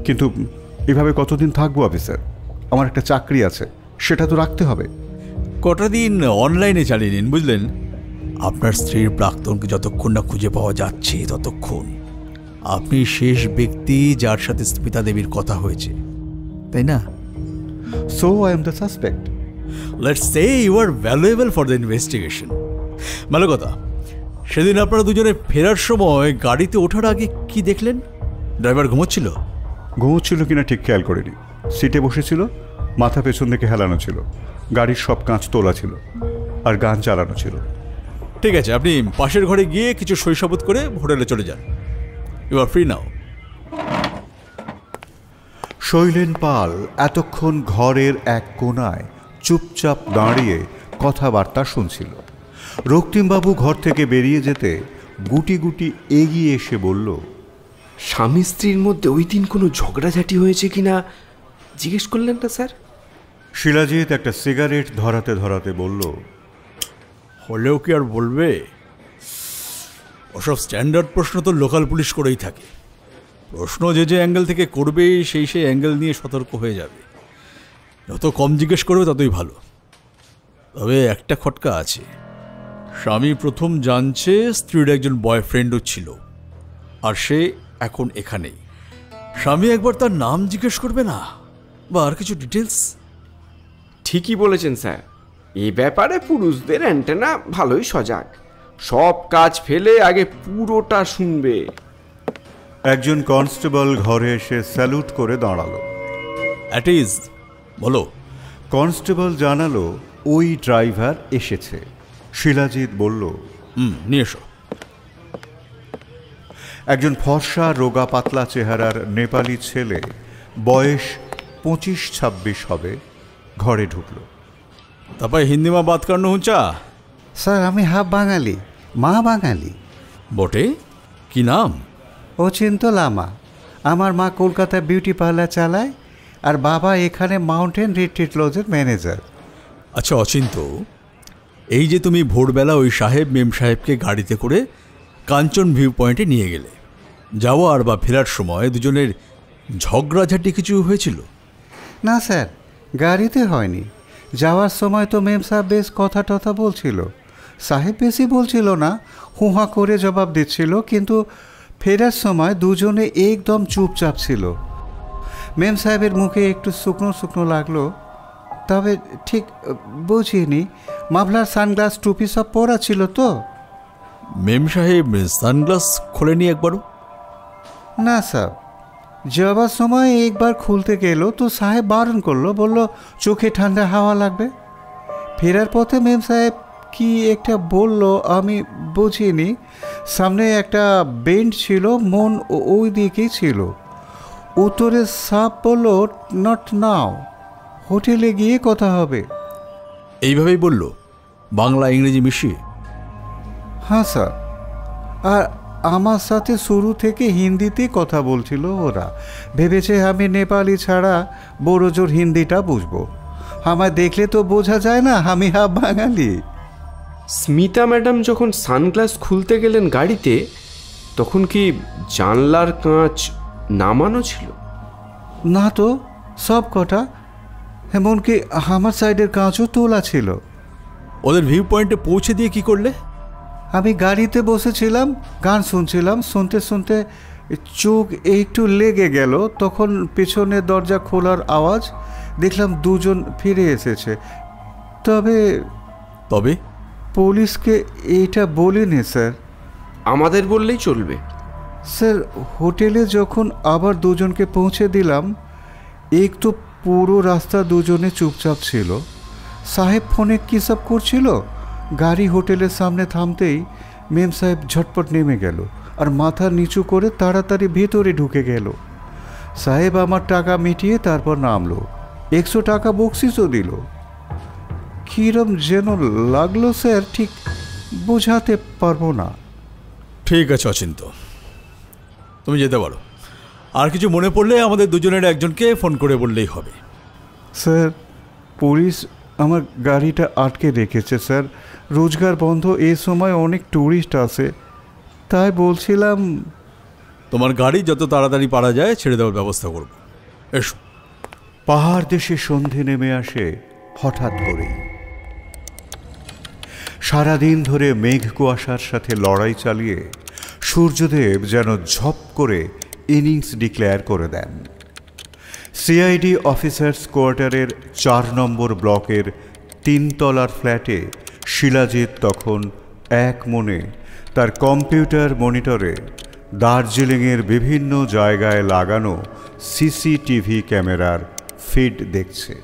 কিন্তু এভাবে কতদিন থাকবো অফিসার? আমার একটা চাকরি আছে, সেটা তো রাখতে হবে। কটা দিন অনলাইনে চালিয়ে নিন, বুঝলেন? আপনার স্ত্রীর প্রাক্তনকে যতক্ষণ না খুঁজে পাওয়া যাচ্ছে, ততক্ষণ আপনি শেষ ব্যক্তি যার সাথে স্মিতা দেবীর কথা হয়েছে, তাই না? So I am the suspect. Let's say you are valuable for the investigation. ভালো কথা। সেদিন আপনারা দুজনে ফেরার সময় গাড়িতে ওঠার আগে কি দেখলেন? ড্রাইভার ঘুমোচ্ছিল? ঘুমোচ্ছিল কিনা ঠিক খেয়াল করিনি। সিটে বসেছিল, মাথা পেছন দিকে হেলানো ছিল, গাড়ির সব কাঁচ তোলা ছিল, আর গান চালানো ছিল। ঠিক আছে, আপনি পাশের ঘরে গিয়ে কিছু শৈশবোধ করে হোটেলে চলে যান। You are free now. Shailen Pal এতক্ষণ ঘরের এক কোণায় চুপচাপ দাঁড়িয়ে কথাবার্তা শুনছিল। রক্তিমবাবু ঘর থেকে বেরিয়ে যেতে গুটি গুটি এগিয়ে এসে বলল, স্বামী স্ত্রীর মধ্যে ওই দিন কোনো ঝগড়াঝাটি হয়েছে কিনা জিজ্ঞেস করলেন না স্যার? শিলাজিৎ একটা সিগারেট ধরাতে ধরাতে বলল, হলেও কি আর বলবে? ওসব স্ট্যান্ডার্ড প্রশ্ন তো লোকাল পুলিশ করেই থাকে। প্রশ্ন যে অ্যাঙ্গেল থেকে করবে, সেই অ্যাঙ্গেল নিয়ে সতর্ক হয়ে যাবে। যত কম জিজ্ঞেস করবে ততই ভালো। তবে একটা খটকা আছে, স্বামী প্রথম জানছে স্ত্রীর একজন বয়ফ্রেন্ডও ছিল, আর সে এখন এখানেই। স্বামী একবার তার নাম জিজ্ঞেস করবে না, বা আর কিছু ডিটেলস? ঠিকই বলেছেন স্যার, এই ব্যাপারে পুরুষদের অ্যান্টেনা ভালোই সজাগ। সব কাজ ফেলে আগে পুরোটা শুনবে। একজন কনস্টেবল ঘরে এসে স্যালুট করে দাঁড়ালো। অ্যাট ইজ, বলো। কনস্টেবল জানালো ওই ড্রাইভার এসেছে। শিলাজিৎ বলল, নিয়ে এসো। একজন ফর্সা রোগা পাতলা চেহারার নেপালি ছেলে, বয়স 25-26 হবে, ঘরে ঢুকলো। তারপর হিন্দি মা বাত করনো হুঁচা? স্যার আমি হাফ বাঙালি, মা বাঙালি। বটে? কি নাম? অচিন্ত লামা। আমার মা কলকাতায় বিউটি পার্লার চালায়, আর বাবা এখানে মাউন্টেন রিট্রিট লজের ম্যানেজার। আচ্ছা অচিন্ত, এই যে তুমি ভোরবেলা ওই সাহেব মেম সাহেবকে গাড়িতে করে কাঞ্চন ভিউ পয়েন্টে নিয়ে গেলে, যাওয়ার বা ফেরার সময় দুজনের ঝগড়াঝাটি কিছু হয়েছিল? না স্যার, গাড়িতে হয়নি। যাওয়ার সময় তো মেম সাহেব বেশ কথা টথা বলছিল। সাহেব বেশি বলছিল না, হুঁহা করে জবাব দিচ্ছিল, কিন্তু ফেরার সময় দুজনে একদম চুপচাপ ছিল। মেম সাহেবের মুখে একটু শুকনো শুকনো লাগলো, তবে ঠিক বুঝিনি। মাফলার সানগ্লাস টুপি সব পরা ছিল তো। মেম সাহেব সানগ্লাস খোলেনি একবারও? না স্যার, যাওয়ার সময় একবার খুলতে গেল তো সাহেব বারণ করলো, বলল চোখে ঠান্ডা হাওয়া লাগবে। ফেরার পথে মেম সাহেব কি একটা বলল আমি বুঝিনি। সামনে একটা বেঞ্চ ছিল, মন ওই দিকেই ছিল। উত্তরে সাপ বলল নট নাও, হোটেলে গিয়ে কথা হবে। এইভাবেই বলল, বাংলা ইংরেজি মিশিয়ে? হ্যাঁ স্যার, আর আমার সাথে শুরু থেকে হিন্দিতে কথা বলছিল ওরা। ভেবেছে আমি নেপালি ছাড়া বড় জোর হিন্দিটা বুঝবো। আমায় দেখলে তো বোঝা যায় না আমি হাফ বাঙালি। স্মিতা ম্যাডাম যখন সানগ্লাস খুলতে গেলেন গাড়িতে, তখন কি জানলার কাঁচ নামানো ছিল? না তো, সব কটা, এমনকি আমার সাইডের কাঁচও তোলা ছিল। ওদের ভিউ পয়েন্টে পৌঁছে দিয়ে কি করলে? আমি গাড়িতে বসেছিলাম, গান শুনছিলাম, শুনতে শুনতে চোখ একটু লেগে গেল। তখন পেছনের দরজা খোলার আওয়াজ, দেখলাম দুজন ফিরে এসেছে। তবে তবে পুলিশকে এটা বলিনি স্যার। আমাদের বললেই চলবে স্যার। হোটেলে যখন আবার দুজনকে পৌঁছে দিলাম, একটু পুরো রাস্তা দুজনে চুপচাপ ছিল। সাহেব ফোনে কী সব করছিল, গাড়ি হোটেলের সামনে থামতেই মেম সাহেব ঝটপট নেমে গেল আর মাথা নিচু করে তাড়াতাড়ি ভেতরে ঢুকে গেল। সাহেব আমার টাকা মিটিয়ে তারপর নামলো, 100 টাকা বকশিসও দিল। কীরম যেন লাগলো স্যার, ঠিক বোঝাতে পারবো না। ঠিক আছে অচিন্ত, তুমি যেতে পারো। আর কিছু মনে পড়লে আমাদের দুজনের একজনকে ফোন করে বললেই হবে। স্যার, পুলিশ আমার গাড়িটা আটকে রেখেছে স্যার, রোজগার বন্ধ, এই সময় অনেক ট্যুরিস্ট আসে, তাই বলছিলাম। তোমার গাড়ি যত তাড়াতাড়ি পারা যায় ছেড়ে দেওয়ার ব্যবস্থা করব। এসো। পাহাড় দেশে সন্ধে নেমে আসে হঠাৎ করেই। সারাদিন ধরে মেঘ কুয়াশার সাথে লড়াই চালিয়ে সূর্যদেব যেন ঝপ করে ইনিংস ডিক্লেয়ার করে দেন। সিআইডি অফিসার্স কোয়ার্টারের 4 নম্বর ব্লকের 3 তলার ফ্ল্যাটে শিলাজিৎ তখন এক মনে তার কম্পিউটার মনিটরে দার্জিলিংয়ের বিভিন্ন জায়গায় লাগানো সিসিটিভি ক্যামেরার ফিড দেখছে।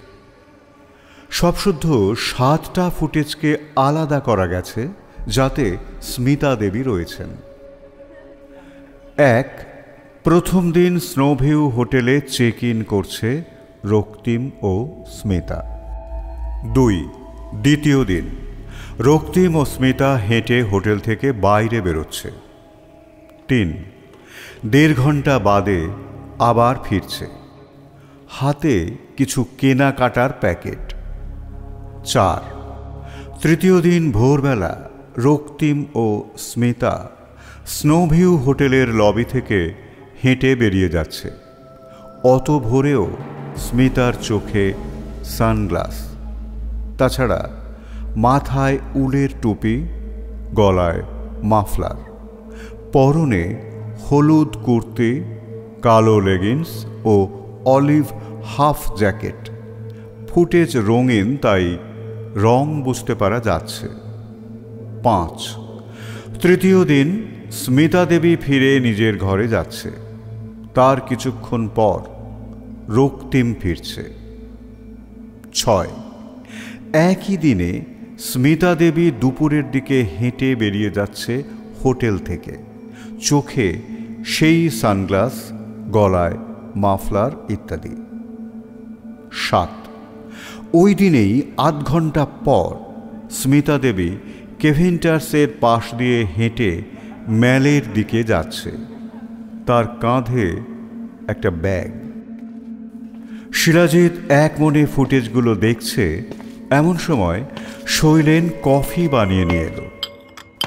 সব শুদ্ধ 7টা ফুটেজকে আলাদা করা গেছে, যাতে স্মিতা দেবী রয়েছেন। 1, প্রথম দিন স্নোভিউ হোটেলে চেক ইন করছে রক্তিম ও স্মিতা। 2, দ্বিতীয় দিন রক্তিম ও স্মিতা হেঁটে হোটেল থেকে বাইরে বেরোচ্ছে। 3, 1.5 ঘন্টা বাদে আবার ফিরছে, হাতে কিছু কেনাকাটার প্যাকেট। 4, তৃতীয় দিন ভোরবেলা রক্তিম ও স্মিতা স্নোভিউ হোটেলের লবি থেকে হেঁটে বেরিয়ে যাচ্ছে। অত ভোরেও স্মিতার চোখে সানগ্লাস, তাছাড়া মাথায় উলের টুপি, গলায় মাফলার, পরনে হলুদ কুর্তি, কালো লেগিংস ও অলিভ হাফ জ্যাকেট। ফুটেজ রঙিন, তাই রং বুঝতে পারা যাচ্ছে। 5, তৃতীয় দিন স্মিতা দেবী ফিরে নিজের ঘরে যাচ্ছে। তার কিছুক্ষণ পর রক্তিম ফিরছে। 6, একই দিনে স্মিতা দেবী দুপুরের দিকে হেঁটে বেরিয়ে যাচ্ছে হোটেল থেকে, চোখে সেই সানগ্লাস, গলায় মাফলার ইত্যাদি। 7, ওই দিনেই 8 ঘন্টা পর স্মিতা দেবী কেভিন্টার্সের পাশ দিয়ে হেঁটে ম্যালের দিকে যাচ্ছে, তার কাঁধে একটা ব্যাগ। শিলাজিৎ এক মনে ফুটেজগুলো দেখছে, এমন সময় শৈলেন কফি বানিয়ে নিয়ে এলো,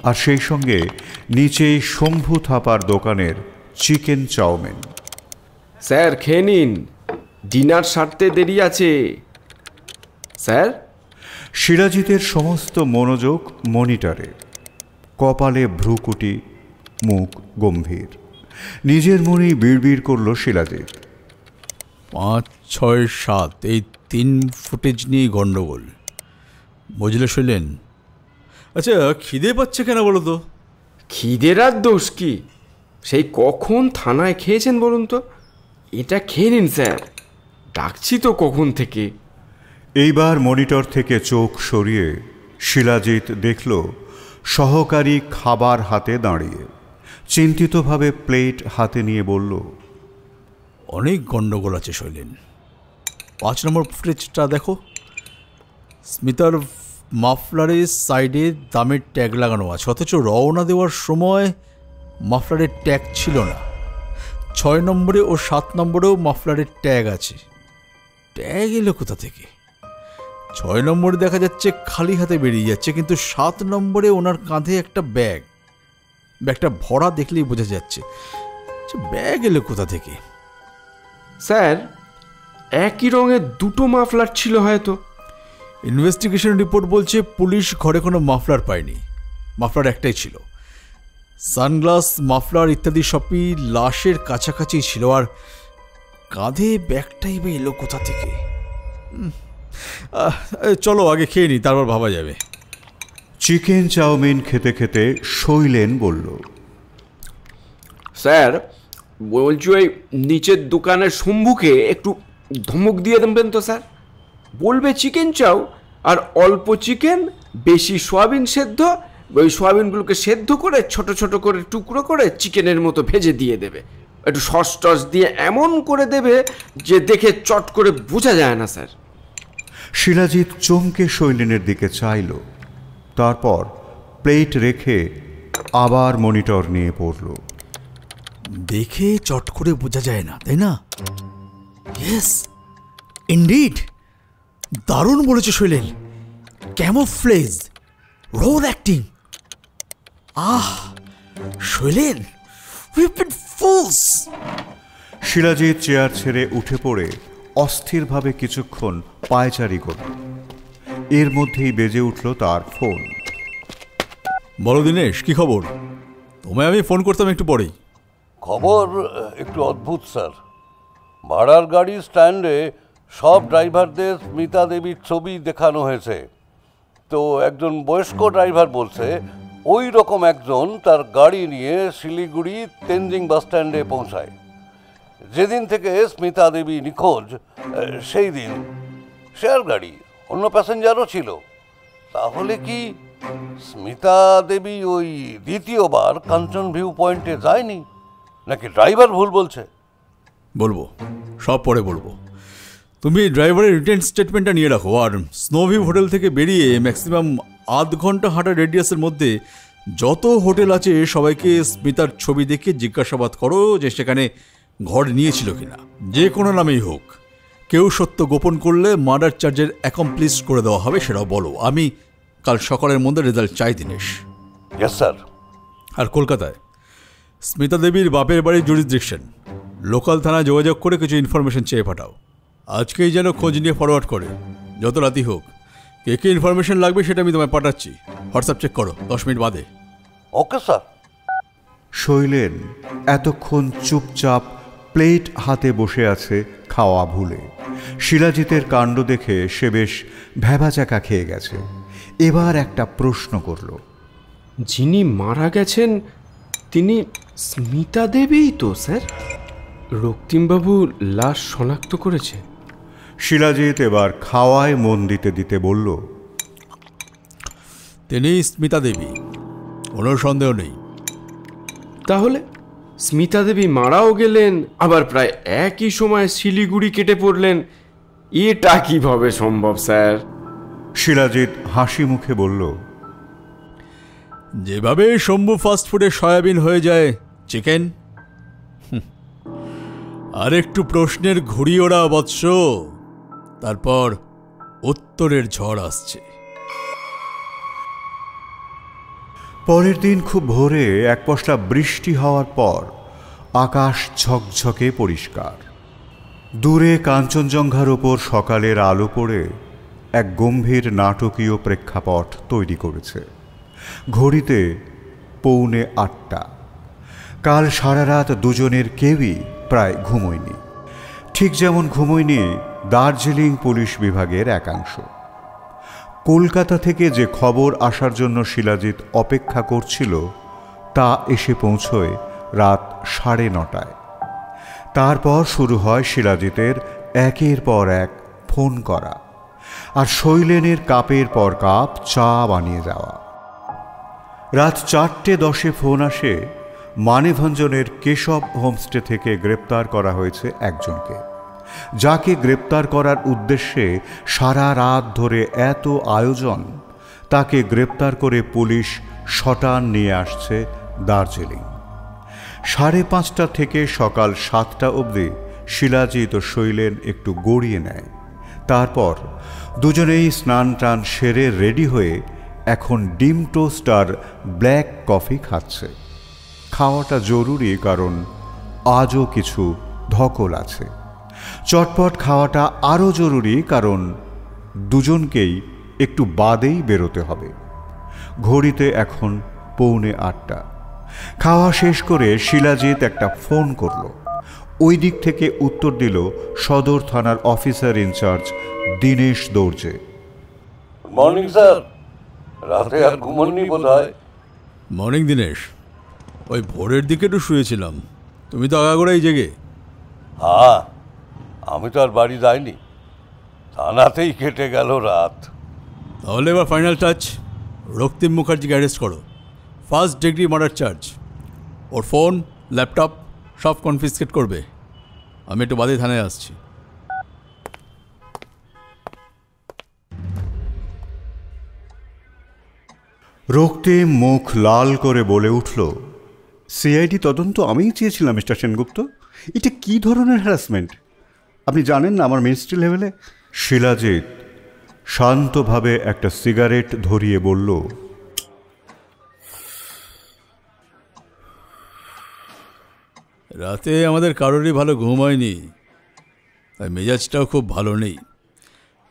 আর সেই সঙ্গে নিচেই শম্ভু থাপার দোকানের চিকেন চাউমিন। স্যার খেয়ে নিন, ডিনার সারতে দেরি আছে। স্যার? শিলাজিতের সমস্ত মনোযোগ মনিটরে, কপালে ভ্রুকুটি, মুখ গম্ভীর। নিজের মনেই বিড়বিড় করল শিলাজিৎ। 5, 6, 7 এই 3 ফুটেজ নিয়ে গন্ডগোল, বুঝলে শৈলেন? আচ্ছা, খিদে পাচ্ছে কেন বলো তো? খিদের আর দোষ কি? সেই কখন থানায় খেয়েছেন বলুন তো? এটা খেয়ে নিন স্যার, ডাকছি তো কখন থেকে। এইবার মনিটর থেকে চোখ সরিয়ে শিলাজিৎ দেখল সহকারী খাবার হাতে দাঁড়িয়ে, চিন্তিতভাবে প্লেট হাতে নিয়ে বলল, অনেক গন্ডগোল আছে শৈলেন। 5 নম্বর ফুটেজটা দেখো, স্মিতার মাফলারের সাইডে দামের ট্যাগ লাগানো আছে, অথচ রওনা দেওয়ার সময় মাফলারের ট্যাগ ছিল না। 6 নম্বরে ও 7 নম্বরেও মাফলারের ট্যাগ আছে। ট্যাগ এলো কোথা থেকে? 6 নম্বরে দেখা যাচ্ছে খালি হাতে বেরিয়ে যাচ্ছে, কিন্তু 7 নম্বরে ওনার কাঁধে একটা ব্যাগ, ব্যাগটা ভরা দেখলেই বোঝা যাচ্ছে। ব্যাগ এলো কোথা থেকে? স্যার, একই রঙের 2টো মাফলার ছিল হয়তো। ইনভেস্টিগেশন রিপোর্ট বলছে পুলিশ ঘরে কোনো মাফলার পায়নি, মাফলার একটাই ছিল। সানগ্লাস, মাফলার ইত্যাদি সবই লাশের কাছাকাছি ছিল, আর কাঁধে ব্যাগটাই বা এলো কোথা থেকে? চলো আগে খেয়ে নি, তারপর ভাবা যাবে। চিকেন চাউমিন খেতে খেতে শৈলেন বলল, স্যার বলছি ওই নিচের দোকানের শম্ভুকে একটু ধমক দিয়ে দেবেন তো স্যার। বলবে চিকেন চাও, আর অল্প চিকেন, বেশি সয়াবিন সেদ্ধ। ওই সয়াবিনগুলোকে সেদ্ধ করে ছোট ছোট করে টুকরো করে চিকেনের মতো ভেজে দিয়ে দেবে। একটু সস টস দিয়ে এমন করে দেবে যে দেখে চট করে বোঝা যায় না স্যার। শিলাজিৎ চমকে শৈলেনের দিকে চাইল, তারপর প্লেট রেখে আবার মনিটর নিয়ে পড়ল। দেখে চট করে বোঝা যায় না, তাই না? ইয়েস ইনডিড, দারুণ বলেছে Shailen. Camouflage, road acting. Shailen, we've been fools. Shilajit chair ছেড়ে উঠে পড়ে অস্থিরভাবে কিছুক্ষণ পায়চারি করল। এর মধ্যেই বেজে উঠল তার ফোন। বলো দিনেশ, কি খবর? তোমায় আমি ফোন করতাম একটু পরেই। খবর একটু অদ্ভুত স্যার। ভাড়ার গাড়ি স্ট্যান্ডে সব ড্রাইভারদের স্মিতা দেবীর ছবি দেখানো হয়েছে। তো একজন বয়স্ক ড্রাইভার বলছে ওই রকম একজন তার গাড়ি নিয়ে শিলিগুড়ি তেনজিং বাস স্ট্যান্ডে পৌঁছায়। যেদিন থেকে স্মিতা দেবী নিখোঁজ সেই দিন শেয়ার গাড়ি, অন্য প্যাসেঞ্জারও ছিল। তাহলে কি স্মিতা দেবী ওই দ্বিতীয়বার কাঞ্চন ভিউ পয়েন্টে যায়নি, নাকি ড্রাইভার ভুল বলছে? বলবো, সব পরে বলবো। তুমি ড্রাইভারের রিটেন স্টেটমেন্টটা নিয়ে রাখো, আর স্নোভিউ হোটেল থেকে বেরিয়ে ম্যাক্সিমাম আধ ঘন্টা হাঁটার রেডিয়াসের মধ্যে যত হোটেল আছে সবাইকে স্মিতার ছবি দেখে জিজ্ঞাসাবাদ করো যে সেখানে ঘর নিয়েছিল কিনা, যে কোনো নামেই হোক। কেউ সত্য গোপন করলে মার্ডার চার্জের অ্যাকমপ্লিশ করে দেওয়া হবে, সেটাও বলো। আমি কাল সকালের মধ্যে রেজাল্ট চাই দিনেশ। Yes sir. আর কলকাতায় স্মিতা দেবীর বাপের বাড়ির জুরিসডিকশন, লোকাল থানায় যোগাযোগ করে কিছু ইনফরমেশন চেয়ে পাঠাও। আজকেই যেন খোঁজ নিয়ে ফরওয়ার্ড করে, যত রাতই হোক। কে কে ইনফরমেশন লাগবে সেটা আমি তোমায় পাঠাচ্ছি, হোয়াটসঅ্যাপ চেক করো 10 মিনিট বাদে। Okay sir. শৈলেন এতক্ষণ চুপচাপ প্লেট হাতে বসে আছে, খাওয়া ভুলে। শিলাজিতের কাণ্ড দেখে সে বেশ ভ্যাবাচাকা খেয়ে গেছে। এবার একটা প্রশ্ন করল। যিনি মারা গেছেন তিনি স্মিতা দেবীই তো স্যার? রক্তিমবাবু লাশ শনাক্ত করেছে? শিলাজিৎ এবার খাওয়ায় মন দিতে দিতে বলল, তিনি স্মিতা দেবী, কোনো সন্দেহ নেই। তাহলে স্মিতা দেবী মারাও গেলেন, আবার প্রায় একই সময় শিলিগুড়ি কেটে পড়লেন, এটা কিভাবে সম্ভব স্যার? শিলাজিৎ হাসি মুখে বলল, যেভাবে শম্ভু ফাস্টফুডে সয়াবিন হয়ে যায় চিকেন, আর একটু প্রশ্নের ঘুড়ি ওড়া বৎস, তারপর উত্তরের ঝড় আসছে। পরের দিন খুব ভোরে এক পশলা বৃষ্টি হওয়ার পর আকাশ ঝকঝকে পরিষ্কার। দূরে কাঞ্চনজঙ্ঘার ওপর সকালের আলো পড়ে এক গম্ভীর নাটকীয় প্রেক্ষাপট তৈরি করেছে। ঘড়িতে 7:45। কাল সারা রাত দুজনের কেউই প্রায় ঘুমোয়নি, ঠিক যেমন ঘুমোয়নি দার্জিলিং পুলিশ বিভাগের একাংশ। কলকাতা থেকে যে খবর আসার জন্য শিলাজিৎ অপেক্ষা করছিল তা এসে পৌঁছয় রাত 9:30। তারপর শুরু হয় শিলাজিতের একের পর এক ফোন করা, আর শৈলেনের কাপের পর কাপ চা বানিয়ে যাওয়া। রাত 4:10 ফোন আসে মানেভঞ্জনের কেশব হোমস্টে থেকে গ্রেপ্তার করা হয়েছে একজনকে, যাকে গ্রেপ্তার করার উদ্দেশ্যে সারা রাত ধরে এত আয়োজন। তাকে গ্রেপ্তার করে পুলিশ শটান নিয়ে আসছে দার্জিলিং। 5:30 থেকে সকাল 7টা অবধি শিলাজিৎ ও শৈলেন একটু গড়িয়ে নেয়। তারপর দুজনেই স্নান টান সেরে রেডি হয়ে এখন ডিম টোস্ট আর ব্ল্যাক কফি খাচ্ছে। খাওয়াটা জরুরি, কারণ আজও কিছু ধকল আছে। চটপট খাওয়াটা আরও জরুরি, কারণ দুজনকেই একটু বাদেই বেরোতে হবে। ঘড়িতে এখন 7:45। খাওয়া শেষ করে শিলাজিৎ একটা ফোন করল। ওই দিক থেকে উত্তর দিল সদর থানার officer in charge Dinesh Dorje. Morning sir. রাতে আর ঘুমোননি বোধহয়? মর্নিং দিনেশ। ওই ভোরের দিকে একটু শুয়েছিলাম, তুমি তো আগাগোড়াই জেগে। হ্যাঁ, আমি তো আর বাড়ি যাইনি, থানাতেই কেটে গেল রাত। তাহলে এবার ফাইনাল টাচ, রক্তিম মুখার্জিকে অ্যারেস্ট করো, 1st ডিগ্রি মার্ডার চার্জ। ওর ফোন, ল্যাপটপ সব কনফিসকেট করবে। আমি একটু বাদে থানায় আসছি। রক্তিম মুখ লাল করে বলে উঠল, সিআইডি তদন্ত আমিই চেয়েছিলাম মিস্টার সেনগুপ্ত। এটা কি ধরনের হ্যারাসমেন্ট আপনি জানেন না আমার মিনিস্ট্রি লেভেলে? শিলাজিৎ শান্তভাবে একটা সিগারেট ধরিয়ে বলল, রাতে আমাদের কারোরই ভালো ঘুম হয়নি, তাই মেজাজটাও খুব ভালো নেই।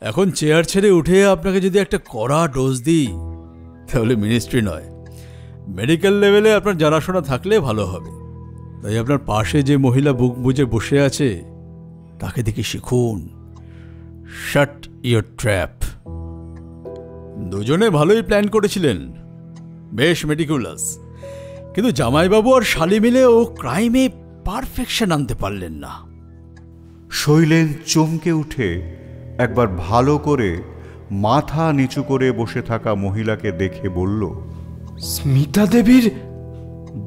এখন চেয়ার ছেড়ে উঠে আপনাকে যদি একটা কড়া ডোজ দিই তাহলে মিনিস্ট্রি নয়, মেডিকেল লেভেলে আপনার জানাশোনা থাকলে ভালো হবে। তাই আপনার পাশে যে মহিলা বুক বুজে বসে আছে তাকে দেখে শিখুন, শাট ইয়োর ট্র্যাপ। দুজনে ভালোই প্ল্যান করেছিলেন, বেশ মেটিকুলাস, কিন্তু জামাইবাবু আর শালি মিলে ও ক্রাইমে পারফেকশন আনতে পারলেন না। শৈলেন চমকে উঠে একবার ভালো করে মাথা নিচু করে বসে থাকা মহিলাকে দেখে বলল, স্মিতা দেবীর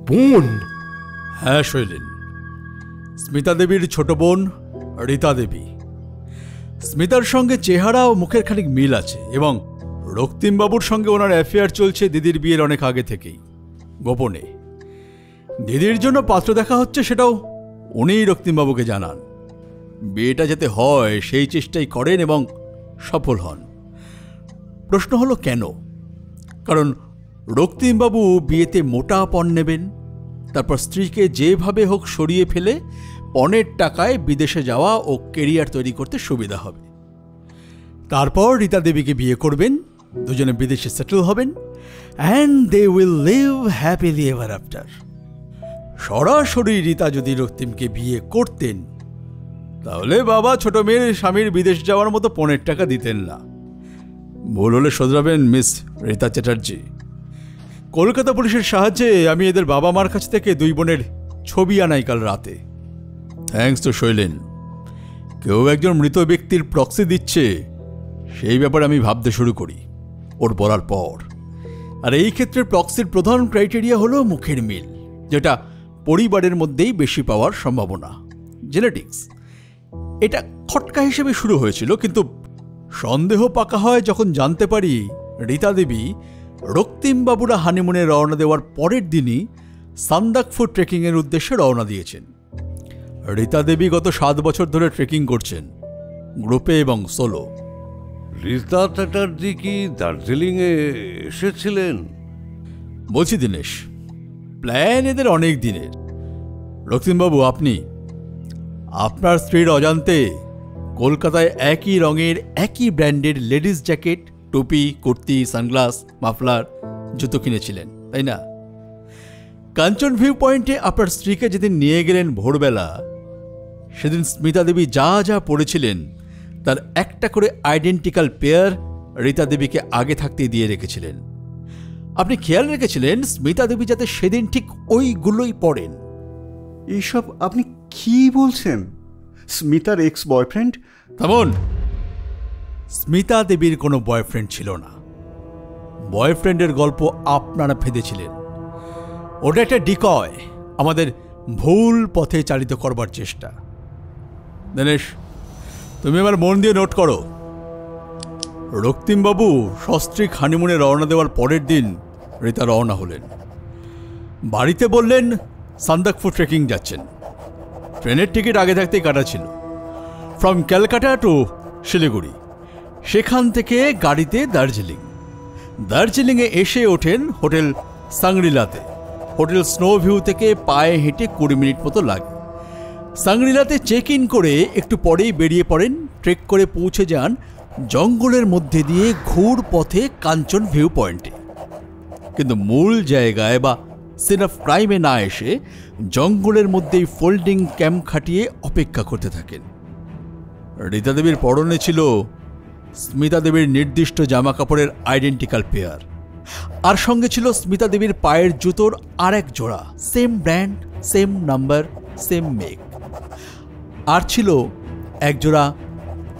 বোন? হ্যাঁ শৈলেন, স্মিতা দেবীর ছোট বোন রীতা দেবী। স্মিতার সঙ্গে চেহারা ও মুখের খানিক মিল আছে, এবং রক্তিমবাবুর সঙ্গে ওনার অ্যাফেয়ার চলছে দিদির বিয়ের অনেক আগে থেকেই, গোপনে। দিদির জন্য পাত্র দেখা হচ্ছে, সেটাও উনিই রক্তিমবাবুকে জানান। বিয়েটা যাতে হয় সেই চেষ্টাই করেন এবং সফল হন। প্রশ্ন হলো কেন? কারণ রক্তিমবাবু বিয়েতে মোটা পণ নেবেন, তারপর স্ত্রীকে যেভাবে হোক সরিয়ে ফেলে পণের টাকায় বিদেশে যাওয়া ও কেরিয়ার তৈরি করতে সুবিধা হবে। তারপর রীতা দেবীকে বিয়ে করবেন, দুজনে বিদেশে সেটেল হবেন, and they will live happily ever after. সরাসরি রীতা যদি রক্তিমকে বিয়ে করতেন তাহলে বাবা ছোট মেয়ের স্বামীর বিদেশ যাওয়ার মতো পণের টাকা দিতেন না। ভুল হলে শোধরাবেন মিস রীতা চ্যাটার্জি। কলকাতা পুলিশের সাহায্যে আমি এদের বাবা মার কাছ থেকে দুই বোনের ছবি আনাই কাল রাতে। Thanks to Shailen. কেউ একজন মৃত ব্যক্তির প্রক্সি দিচ্ছে সেই ব্যাপারে আমি ভাবতে শুরু করি ওর বলার পর। আর এই ক্ষেত্রে প্রক্সির প্রধান ক্রাইটেরিয়া হলো মুখের মিল, যেটা পরিবারের মধ্যেই বেশি পাওয়ার সম্ভাবনা, জেনেটিক্স। এটা খটকা হিসেবে শুরু হয়েছিল, কিন্তু সন্দেহ পাকা হয় যখন জানতে পারি রীতা দেবী রক্তিমবাবুরা হানিমুনে রওনা দেওয়ার পরের দিনই সান্দাকফু ট্রেকিংয়ের উদ্দেশ্যে রওনা দিয়েছেন। রীতা দেবী গত 7 বছর ধরে ট্রেকিং করছেন, গ্রুপে এবং সোলো। রীতা চ্যাটার্জি কি দার্জিলিংয়ে এসেছিলেন? বলছি দিনেশ, প্ল্যান এদের অনেক দিনের। রক্তিমবাবু, আপনি আপনার স্ত্রীর অজান্তে কলকাতায় একই রঙের একই ব্র্যান্ডের লেডিস জ্যাকেট, টুপি, কুর্তি, সানগ্লাস, মাফলার, জুতো কিনেছিলেন, তাই না? কাঞ্চন ভিউ পয়েন্টে আপনার স্ত্রীকে যেদিন নিয়ে গেলেন ভোরবেলা, সেদিন স্মিতা দেবী যা যা পড়েছিলেন তার একটা করে আইডেন্টিক্যাল পেয়ার রীতা দেবীকে আগে থাকতেই দিয়ে রেখেছিলেন। আপনি খেয়াল রেখেছিলেন স্মিতা দেবী যাতে সেদিন ঠিক ওইগুলোই পড়েন। এইসব আপনি কি বলছেন? স্মিতার এক্স বয়ফ্রেন্ড? থামুন। স্মিতা দেবীর কোনো বয়ফ্রেন্ড ছিল না। বয়ফ্রেন্ডের গল্প আপনারা ফেঁদেছিলেন। ওটা একটা ডিকয়, আমাদের ভুল পথে চালিত করবার চেষ্টা। দিনেশ, তুমি এবার মন দিয়ে নোট করো। রক্তিমবাবু সস্ত্রীক হানিমুনে রওনা দেওয়ার পরের দিন রীতা রওনা হলেন। বাড়িতে বললেন সান্দাকফু ট্রেকিং যাচ্ছেন। ট্রেনের টিকিট আগে থাকতেই কাটা ছিল, ফ্রম ক্যালকাটা টু শিলিগুড়ি। সেখান থেকে গাড়িতে দার্জিলিং। দার্জিলিংয়ে এসে ওঠেন হোটেল সাংরিলাতে। হোটেল স্নো ভিউ থেকে পায়ে হেঁটে 20 মিনিট মতো লাগে। সাংরিলাতে চেক ইন করে একটু পরেই বেরিয়ে পড়েন। ট্রেক করে পৌঁছে যান জঙ্গলের মধ্যে দিয়ে ঘুর পথে কাঞ্চন ভিউ পয়েন্টে। কিন্তু মূল জায়গায় বা সিন অফ ক্রাইমে না এসে জঙ্গলের মধ্যেই ফোল্ডিং ক্যাম্প খাটিয়ে অপেক্ষা করতে থাকেন। রীতা দেবীর পরনে ছিল স্মিতা দেবীর নির্দিষ্ট জামা কাপড়ের আইডেন্টিক্যাল পেয়ার, আর সঙ্গে ছিল স্মিতা দেবীর পায়ের জুতোর আর এক জোড়া, same brand, same number, same make. আর ছিল এক জোড়া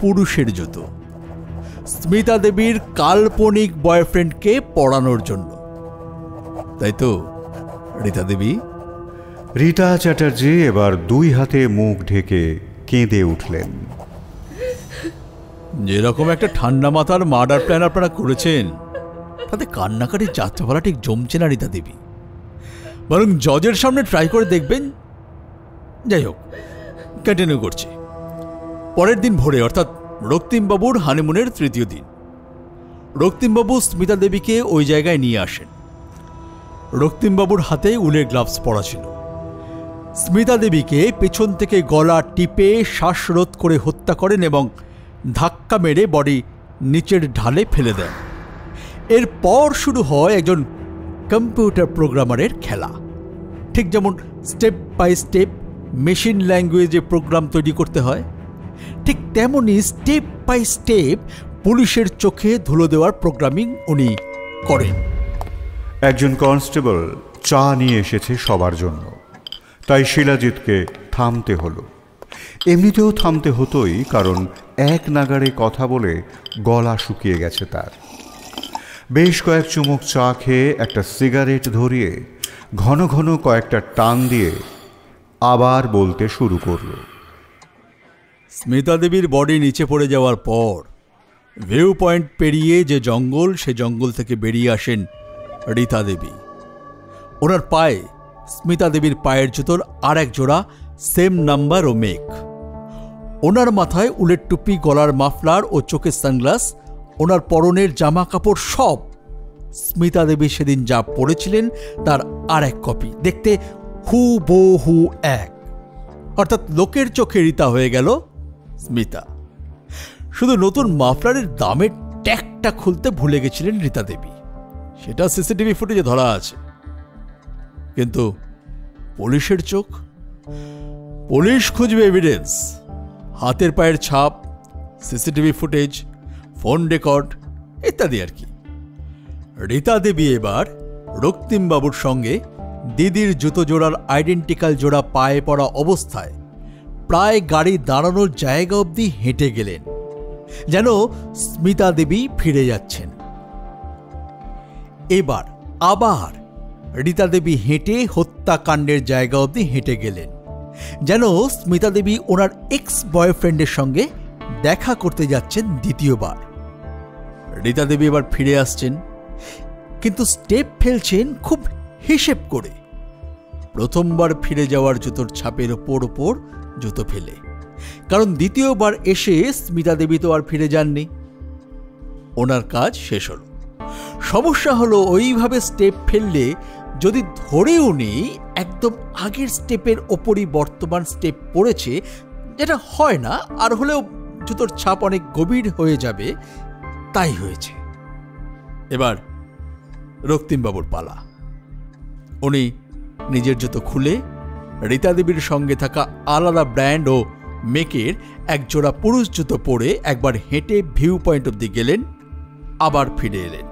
পুরুষের জুতো। স্মিতা দেবীর কাল্পনিক বয়ফ্রেন্ডকে পড়ানোর জন্য, তাই তো রীতা দেবী? রীতা চ্যাটার্জি এবার 2 হাতে মুখ ঢেকে কেঁদে উঠলেন। যেরকম একটা ঠান্ডা মাথার মার্ডার প্ল্যান আপনারা করেছেন, তাতে কান্নাকাটির যাত্রাপালা ঠিক জমছে না রীতা দেবী। বরং জজের সামনে ট্রাই করে দেখবেন। যাই হোক, কন্টিনিউ করছি। পরের দিন ভোরে, অর্থাৎ রক্তিমবাবুর হানিমুনের 3য় দিন, রক্তিমবাবু স্মিতা দেবীকে ওই জায়গায় নিয়ে আসেন। রক্তিমবাবুর হাতে উলের গ্লাভস পরা ছিল। স্মিতা দেবীকে পেছন থেকে গলা টিপে শ্বাসরোধ করে হত্যা করেন এবং ধাক্কা মেরে বডি নিচের ঢালে ফেলে দেন। এরপর শুরু হয় একজন কম্পিউটার প্রোগ্রামারের খেলা। ঠিক যেমন স্টেপ বাই স্টেপ মেশিন ল্যাঙ্গুয়েজে প্রোগ্রাম তৈরি করতে হয়, ঠিক তেমনই স্টেপ বাই স্টেপ পুলিশের চোখে ধুলো দেওয়ার প্রোগ্রামিং উনি করেন। একজন কনস্টেবল চা নিয়ে এসেছে সবার জন্য, তাই শিলাজিৎকে থামতে হলো। এমনিতেও থামতে হতোই, কারণ এক নাগাড়ে কথা বলে গলা শুকিয়ে গেছে তার। বেশ কয়েক চুমুক চা খেয়ে একটা সিগারেট ধরিয়ে ঘন ঘন কয়েকটা টান দিয়ে আবার বলতে শুরু করল। স্মিতা দেবীর বডি নিচে পড়ে যাওয়ার পর ভিউ পয়েন্ট পেরিয়ে যে জঙ্গল, সে জঙ্গল থেকে বেরিয়ে আসেন রীতা দেবী। ওনার পায়ে স্মিতা দেবীর পায়ের জুতোর আর এক জোড়া সেম নাম্বার ও মেক। ওনার মাথায় উলের টুপি, গলার মাফলার ও চোখের সানগ্লাস, ওনার পরনের জামা কাপড় সব স্মিতা দেবী সেদিন যা পড়েছিলেন তার আর এক কপি। দেখতে হুবহু এক। অর্থাৎ লোকের চোখে রীতা হয়ে গেল স্মিতা। শুধু নতুন মাফলারের দামের ট্যাগটা খুলতে ভুলে গেছিলেন রীতা দেবী, সেটা সিসিটিভি ফুটেজে ধরা আছে। কিন্তু পুলিশের চোখ, পুলিশ খুঁজবে এভিডেন্স, হাতের পায়ের ছাপ, সিসিটিভি ফুটেজ, ফোন রেকর্ড ইত্যাদি আর কি। রীতা দেবী এবার রক্তিমবাবুর সঙ্গে দিদির জুতো জোড়ার আইডেন্টিক্যাল জোড়া পায়ে পড়া অবস্থায় প্রায় গাড়ি দাঁড়ানোর জায়গা অবধি হেঁটে গেলেন, যেন স্মিতা দেবী ফিরে যাচ্ছেন। এবার আবার রীতা দেবী হেঁটে হত্যাকাণ্ডের জায়গা অবধি হেঁটে গেলেন, যেন স্মিতা দেবী ওনার এক্স বয়ফ্রেন্ডের সঙ্গে দেখা করতে যাচ্ছেন দ্বিতীয়বার। রীতা দেবী এবার ফিরে আসছেন, কিন্তু স্টেপ ফেলছেন খুব হিসেব করে। প্রথমবার ফিরে যাওয়ার জুতোর ছাপের ওপর জুতো ফেলে, কারণ দ্বিতীয়বার এসে স্মিতা দেবী তো আর ফিরে যাননি। ওনার কাজ শেষ হল। সমস্যা হলো, ওইভাবে স্টেপ ফেললে যদি ধরেও নেই একদম আগের স্টেপের ওপরই বর্তমান স্টেপ পড়েছে, যেটা হয় না, আর হলেও জুতোর ছাপ অনেক গভীর হয়ে যাবে, তাই হয়েছে। এবার রক্তিমবাবুর পালা। উনি নিজের জুতো খুলে রীতা দেবীর সঙ্গে থাকা আলাদা ব্র্যান্ড ও মেকের এক জোড়া পুরুষ জুতো পরে একবার হেঁটে ভিউ পয়েন্ট অবধি গেলেন, আবার ফিরে এলেন।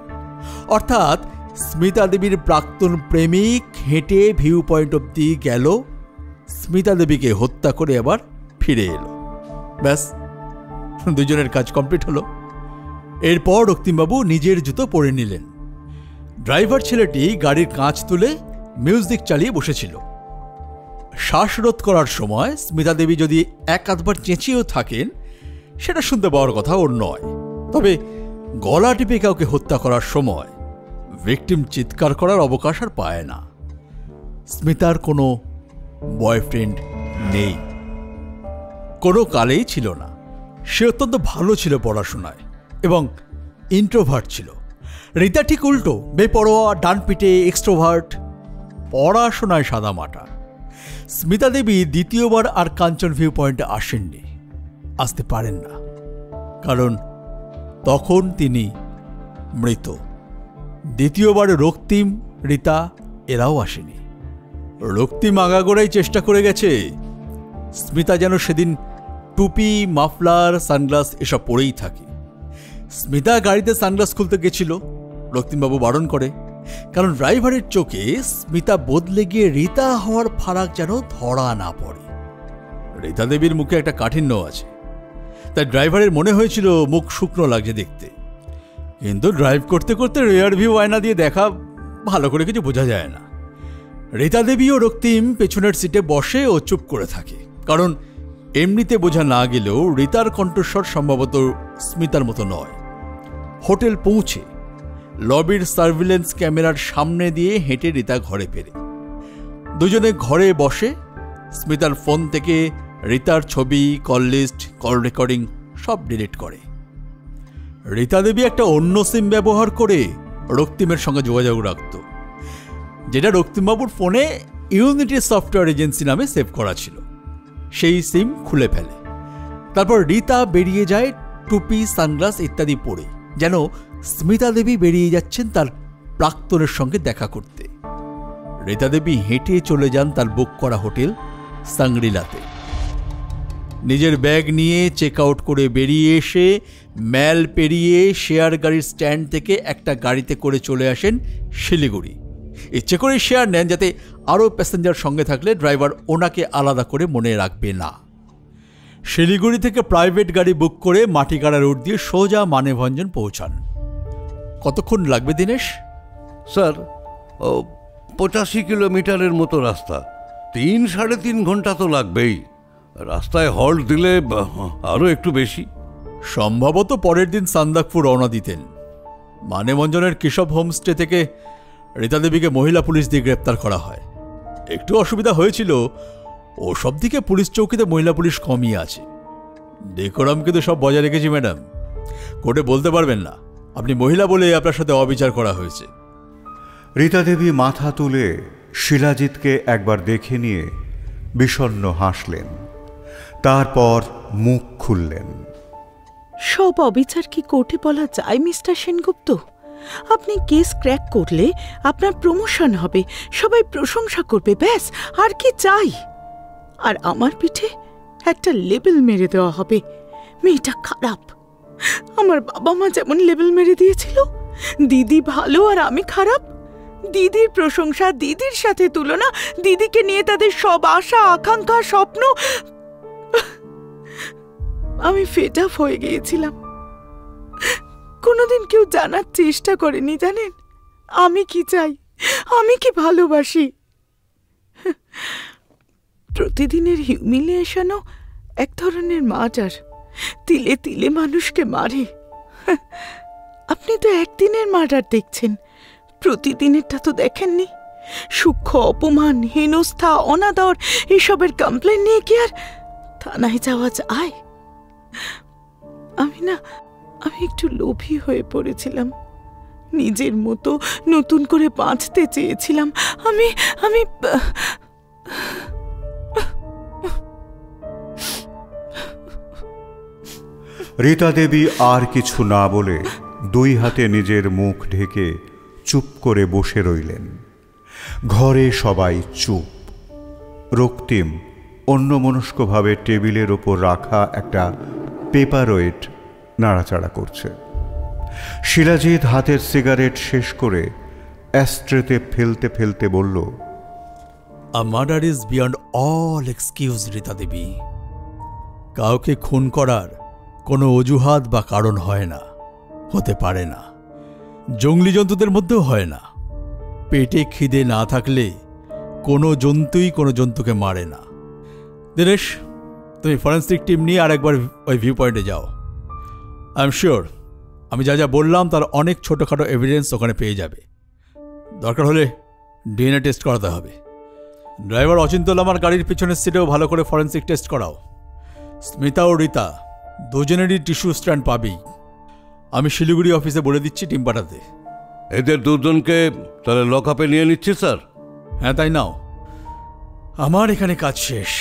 অর্থাৎ স্মিতা দেবীর প্রাক্তন প্রেমিক হেঁটে ভিউ পয়েন্ট অবধি গেল, স্মিতা দেবীকে হত্যা করে আবার ফিরে এলো। ব্যাস, দুজনের কাজ কমপ্লিট হলো। এরপর রক্তিমবাবু নিজের জুতো পরে নিলেন। ড্রাইভার ছেলেটি গাড়ির কাঁচ তুলে মিউজিক চালিয়ে বসেছিল। শ্বাসরোধ করার সময় স্মিতা দেবী যদি এক আধবার চেঁচিয়েও থাকেন, সেটা শুনতে পাওয়ার কথা ওর নয়। তবে গলা টিপে কাউকে হত্যা করার সময় ভিকটিম চিৎকার করার অবকাশ আর পায় না। স্মিতার কোনো বয়ফ্রেন্ড নেই, কোনো কালেই ছিল না। সে অত্যন্ত ভালো ছিল পড়াশোনায় এবং ইন্ট্রোভার্ট ছিল। রীতা ঠিক উল্টো, বেপরোয়া, ডানপিটে, এক্সট্রোভার্ট, পড়াশোনায় সাদামাটা। স্মিতা দেবী দ্বিতীয়বার আর কাঞ্চন ভিউ পয়েন্টে আসেননি, আসতে পারেন না, কারণ তখন তিনি মৃত। দ্বিতীয়বার রক্তিম, রীতা এরাও আসেনি। রক্তিম আগাগোড়াই চেষ্টা করে গেছে স্মিতা যেন সেদিন টুপি, মাফলার, সানগ্লাস এসব পরেই থাকে। স্মিতা গাড়িতে সানগ্লাস খুলতে গেছিল, রক্তিমবাবু বারণ করে, কারণ ড্রাইভারের চোখে স্মিতা বদলে গিয়ে রীতা হওয়ার ফারাক যেন ধরা না পড়ে। রীতা দেবীর মুখে একটা কাঠিন্য আছে, তাই ড্রাইভারের মনে হয়েছিল মুখ শুকনো লাগছে দেখতে, কিন্তু ড্রাইভ করতে করতে রেয়ার ভিউ আয়না দিয়ে দেখা ভালো করে কিছু বোঝা যায় না। রীতা দেবী ও রক্তিম পেছনের সিটে বসে ও চুপ করে থাকে, কারণ এমনিতে বোঝা না গেলেও রীতার কণ্ঠস্বর সম্ভবত স্মিতার মতো নয়। হোটেল পৌঁছে লবির সার্ভিলেন্স ক্যামেরার সামনে দিয়ে হেঁটে রীতা ঘরে ফেরে। দুজনে ঘরে বসে স্মিতার ফোন থেকে রীতার ছবি, কল লিস্ট, কল রেকর্ডিং সব ডিলিট করে। রীতা দেবী একটা অন্য সিম ব্যবহার করে রক্তিমের সঙ্গে যোগাযোগ রাখত, যেটা রক্তিমবাবুর ফোনে ইউনিটি সফটওয়্যার এজেন্সি নামে সেভ করা ছিল। সেই সিম খুলে ফেলে। তারপর রীতা বেরিয়ে যায় টুপি, সানগ্লাস ইত্যাদি পরে, যেন স্মিতা দেবী বেরিয়ে যাচ্ছেন তার প্রাক্তনের সঙ্গে দেখা করতে। রীতা দেবী হেঁটে চলে যান তার বুক করা হোটেল সাংগ্রিলাতে। নিজের ব্যাগ নিয়ে চেক আউট করে বেরিয়ে এসে ম্যাল পেরিয়ে শেয়ার গাড়ির স্ট্যান্ড থেকে একটা গাড়িতে করে চলে আসেন শিলিগুড়ি। ইচ্ছে করে শেয়ার নেন যাতে আরও প্যাসেঞ্জার সঙ্গে থাকলে ড্রাইভার ওনাকে আলাদা করে মনে রাখবে না। শিলিগুড়ি থেকে প্রাইভেট গাড়ি বুক করে মাটিগাড়া রোড দিয়ে সোজা মানেভঞ্জন পৌঁছান। কতক্ষণ লাগবে দিনেশ? স্যার 85 কিলোমিটারের মতো রাস্তা, 3-3.5 ঘন্টা তো লাগবেই। রাস্তায় হল্ট দিলে আরও একটু বেশি। সম্ভবত পরের দিন সান্দাকপুর রওনা দিতেন। মানেভঞ্জনের কেশব হোমস্টে থেকে রীতা দেবীকে মহিলা পুলিশ দিয়ে গ্রেপ্তার করা হয়। একটু অসুবিধা হয়েছিল, ও সব দিকে পুলিশ চৌকিতে মহিলা পুলিশ কমই আছে। ডেকোরাম কিন্তু সব বজায় রেখেছি ম্যাডাম। কোর্টে বলতে পারবেন না আপনি মহিলা বলে আপনার সাথে অবিচার করা হয়েছে। রীতা দেবী মাথা তুলে শিলাজিৎকে একবার দেখে নিয়ে বিষণ্ণ হাসলেন, তারপর মুখ খুললেন। সব অবিচার কি কোর্টে বলা যায় মিস্টার সেনগুপ্ত? আপনি কেস ক্র্যাক করলে আপনার প্রমোশন হবে, সবাই প্রশংসা করবে, ব্যাস আর কি চাই? আর আমার পিঠে একটা লেবেল মেরে দেওয়া হবে, মেয়েটা খারাপ। আমার বাবা মা যেমন লেবেল মেরে দিয়েছিল, দিদি ভালো আর আমি খারাপ। দিদির প্রশংসা, দিদির সাথে তুলনা, দিদিকে নিয়ে তাদের সব আশা, আকাঙ্ক্ষা, স্বপ্ন। আমি ফেড আপ হয়ে গিয়েছিলাম। কোনোদিন কেউ জানার চেষ্টা করেনি, জানেন আমি কি চাই, আমি কি ভালোবাসি। প্রতিদিনের হিউমিলিয়েশনও এক ধরনের মার্টার, তিলে তিলে মানুষকে মারে। আপনি তো একদিনের মার্টার দেখছেন, প্রতিদিনেরটা তো দেখেননি। সূক্ষ্ম অপমান, হেনস্থা, অনাদর এসবের কমপ্লেন নিয়ে কি আর থানায় যাওয়া যায়? আমি একটু লোভী হয়ে পড়েছিলাম, নিজের মতো নতুন করে বাঁচতে চেয়েছিলাম। আমি রীতা দেবী আর কিছু না বলে 2 হাতে নিজের মুখ ঢেকে চুপ করে বসে রইলেন। ঘরে সবাই চুপ। রক্তিম অন্যমনস্কভাবে টেবিলের ওপর রাখা একটা পেপার ওয়েট নাড়াচাড়া করছে। শিলাজিৎ হাতের সিগারেট শেষ করে অ্যাস্ট্রেতে ফেলতে ফেলতে বলল, a murder is beyond all excuse Rita Devi. কাউকে খুন করার কোনো অজুহাত বা কারণ হয় না, হতে পারে না। জঙ্গলি জন্তুদের মধ্যেও হয় না। পেটে খিদে না থাকলে কোনো জন্তুই কোনো জন্তুকে মারে না। দিনেশ, তুমি ফরেন্সিক টিম নিয়ে আরেকবার ওই ভিউ পয়েন্টে যাও। আই এম শিওর আমি যা যা বললাম তার অনেক ছোটোখাটো এভিডেন্স ওখানে পেয়ে যাবে। দরকার হলে ডিএনএ টেস্ট করাতে হবে। ড্রাইভার অচিন্তল আমার গাড়ির পিছনের সিটেও ভালো করে ফরেন্সিক টেস্ট করাও। স্মিতা ও রীতা দুজনেরই টিস্যু স্ট্র্যান্ড পাবেই। আমি শিলিগুড়ি অফিসে বলে দিচ্ছি টিম পাঠাতে। এদের দুজনকে তাহলে লক আপে নিয়ে নিচ্ছি স্যার। হ্যাঁ তাই নাও, আমার এখানে কাজ শেষ।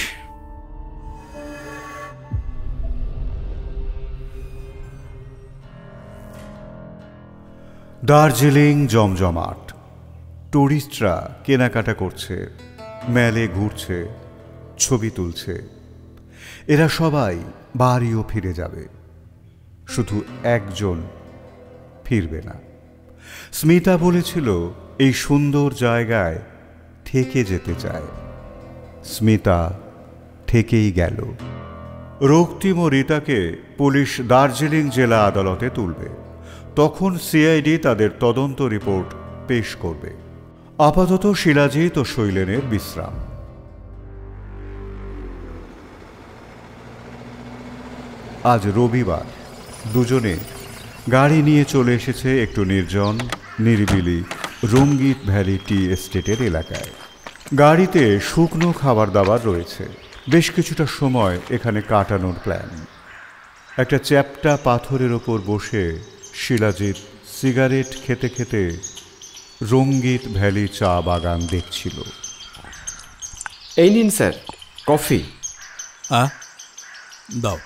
দার্জিলিং জমজমাট। টুরিস্টরা কেনাকাটা করছে, মেলে ঘুরছে, ছবি তুলছে। এরা সবাই বাড়িও ফিরে যাবে, শুধু একজন ফিরবে না। স্মিতা বলেছিল এই সুন্দর জায়গায় থেকে যেতে চায়। স্মিতা থেকেই গেল, রক্তিম ও রীতাকে পুলিশ দার্জিলিং জেলা আদালতে তুলবে। তখন সিআইডি তাদের তদন্ত রিপোর্ট পেশ করবে। আপাতত শিলাজিৎ ও শৈলেনের বিশ্রাম। আজ রবিবার। দুজনে গাড়ি নিয়ে চলে এসেছে একটু নির্জন নিরিবিলি রঙ্গিত ভ্যালি টি এস্টেটের এলাকায়। গাড়িতে শুকনো খাবার দাবার রয়েছে। বেশ কিছুটা সময় এখানে কাটানোর প্ল্যান। একটা চ্যাপ্টা পাথরের ওপর বসে শিলাজিৎ সিগারেট খেতে খেতে রঙ্গিত ভ্যালি চা বাগান দেখছিল। এই নিন স্যার কফি। দাও।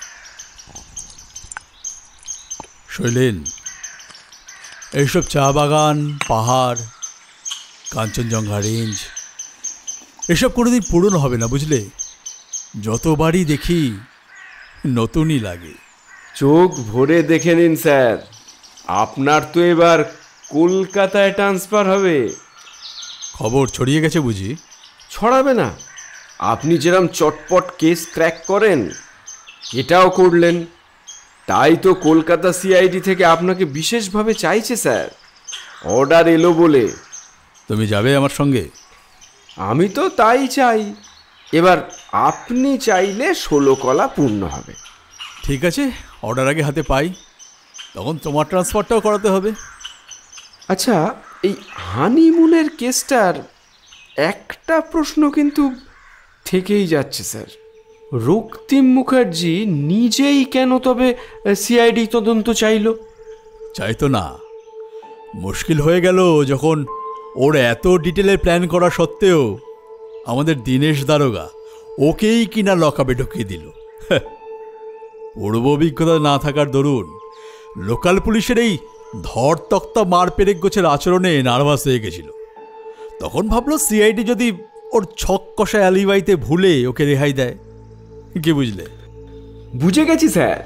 শৈলেন, এইসব চা বাগান, পাহাড়, কাঞ্চনজঙ্ঘা রেঞ্জ এসব কোনোদিন পুরনো হবে না, বুঝলে? যতবারই দেখি নতুনই লাগে। চোখ ভরে দেখে নিন স্যার, আপনার তো এবার কলকাতায় ট্রান্সফার হবে। খবর ছড়িয়ে গেছে বুঝি? ছড়াবে না? আপনি যেরকম চটপট কেস ক্র্যাক করেন এটাও করলেন, তাই তো কলকাতা সিআইডি থেকে আপনাকে বিশেষভাবে চাইছে স্যার, অর্ডার এলো বলে। তুমি যাবে আমার সঙ্গে? আমি তো তাই চাই। এবার আপনি চাইলে 16 কলা পূর্ণ হবে। ঠিক আছে, অর্ডার আগে হাতে পাই, তখন তোমার ট্রান্সফারটাও করাতে হবে। আচ্ছা, এই হানিমুনের কেসটার একটা প্রশ্ন কিন্তু থেকেই যাচ্ছে স্যার। রক্তিম মুখার্জি নিজেই কেন তবে সিআইডি তদন্ত চাইতো না। মুশকিল হয়ে গেল যখন ওর এত ডিটেলের প্ল্যান করা সত্ত্বেও আমাদের দীনেশ দারোগা ওকেই কিনা লকআপে ঢুকিয়ে দিল। পূর্ব অভিজ্ঞতা না থাকার দরুন লোকাল পুলিশের এই ধরতক্তা মার পেরেক গোছের আচরণে নার্ভাস হয়ে গেছিল। তখন ভাবলো সিআইডি যদি ওর ছক কষা অ্যালিবাইতে ভুলে ওকে রেহাই দেয়। কি বুঝলে? বুঝে গেছি স্যার।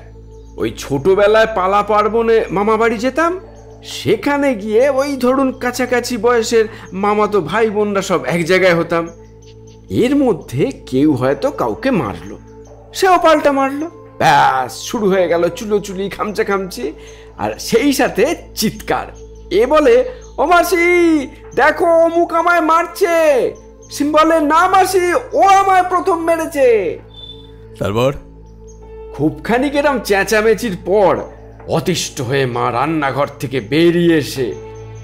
ওই ছোটবেলায় পালা পার্বণে মামা বাড়ি যেতাম, সেখানে গিয়ে ওই ধরুন কাছাকাছি বয়সের মামাতো ভাই বোনরা সব এক জায়গায় হতাম। এর মধ্যে কেউ হয়তো কাউকে মারলো, সেও পাল্টা মারলো, ব্যাস শুরু হয়ে গেল চুলোচুলি, খামচা খামচি, আর সেই সাথে চিৎকার। এ বলে, ও মাসি দেখো অমুক আমায় মারছে। সিম বলে, না মাসি, ও আমায় প্রথম মেরেছে। তারপর খুব খানিক এরম চেঁচামেচির পর অতিষ্ঠ হয়ে মা রান্নাঘর থেকে বেরিয়ে এসে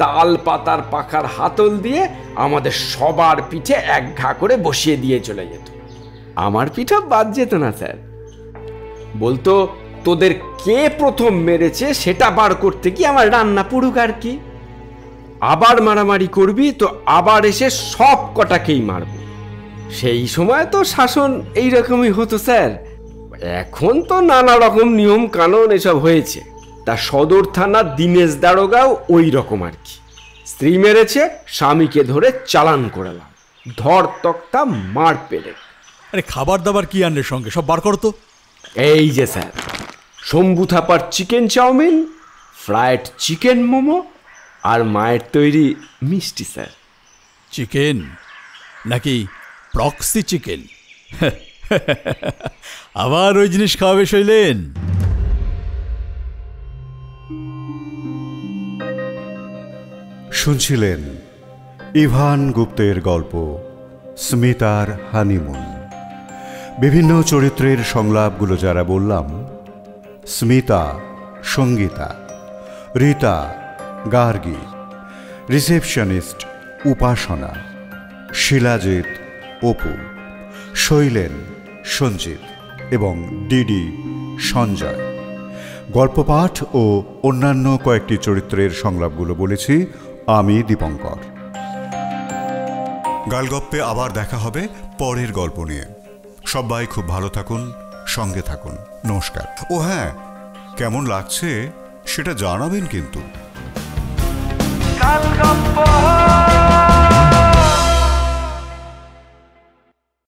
তাল পাতার পাখার হাতল দিয়ে আমাদের সবার পিঠে এক ঘা করে বসিয়ে দিয়ে চলে যেত। আমার পিঠা বাদ যেত না স্যার। বলতো, তোদের কে প্রথম মেরেছে সেটা বার করতে কি আমার রান্না পুড়ুক আর কি। আবার মারামারি করবি তো আবার এসে সব কটাকেই মারব। সেই সময় তো শাসন এইরকমই হতো স্যার। এখন তো নানা রকম নিয়ম কানুন এসব হয়েছে। তা সদর থানার দীনেশ দারোগাও ওই রকম আর কি। স্ত্রী মেরেছে, স্বামীকে ধরে চালান করালাম, ধর তক্তা মার পেরে। আরে খাবার দাবার কি আনলে সঙ্গে, সব বার করতো। এই যে sir, Shambhu Thapar chicken chowmein, fried chicken momo, আর মায়ের তৈরি মিষ্টি স্যার। চিকেন নাকি প্রক্সি চিকেন? আবার ওই জিনিস খাওয়াবে শৈলেন? শুনছিলেন ইভান গুপ্তের গল্প স্মিতার হানিমুন। বিভিন্ন চরিত্রের সংলাপগুলো যারা বললাম, স্মিতা সঙ্গীতা, রীতা গার্গী, রিসেপশনিস্ট উপাসনা, শিলাজিৎ অপু, শৈলেন সঞ্জিত এবং ডিডি সঞ্জয়। গল্পপাঠ ও অন্যান্য কয়েকটি চরিত্রের সংলাপগুলো বলেছি আমি দীপঙ্কর। গালগপ্পে আবার দেখা হবে পরের গল্প নিয়ে। সবাই খুব ভালো থাকুন, সঙ্গে থাকুন। নমস্কার। ও হ্যাঁ, কেমন লাগছে সেটা জানাবেন কিন্তু।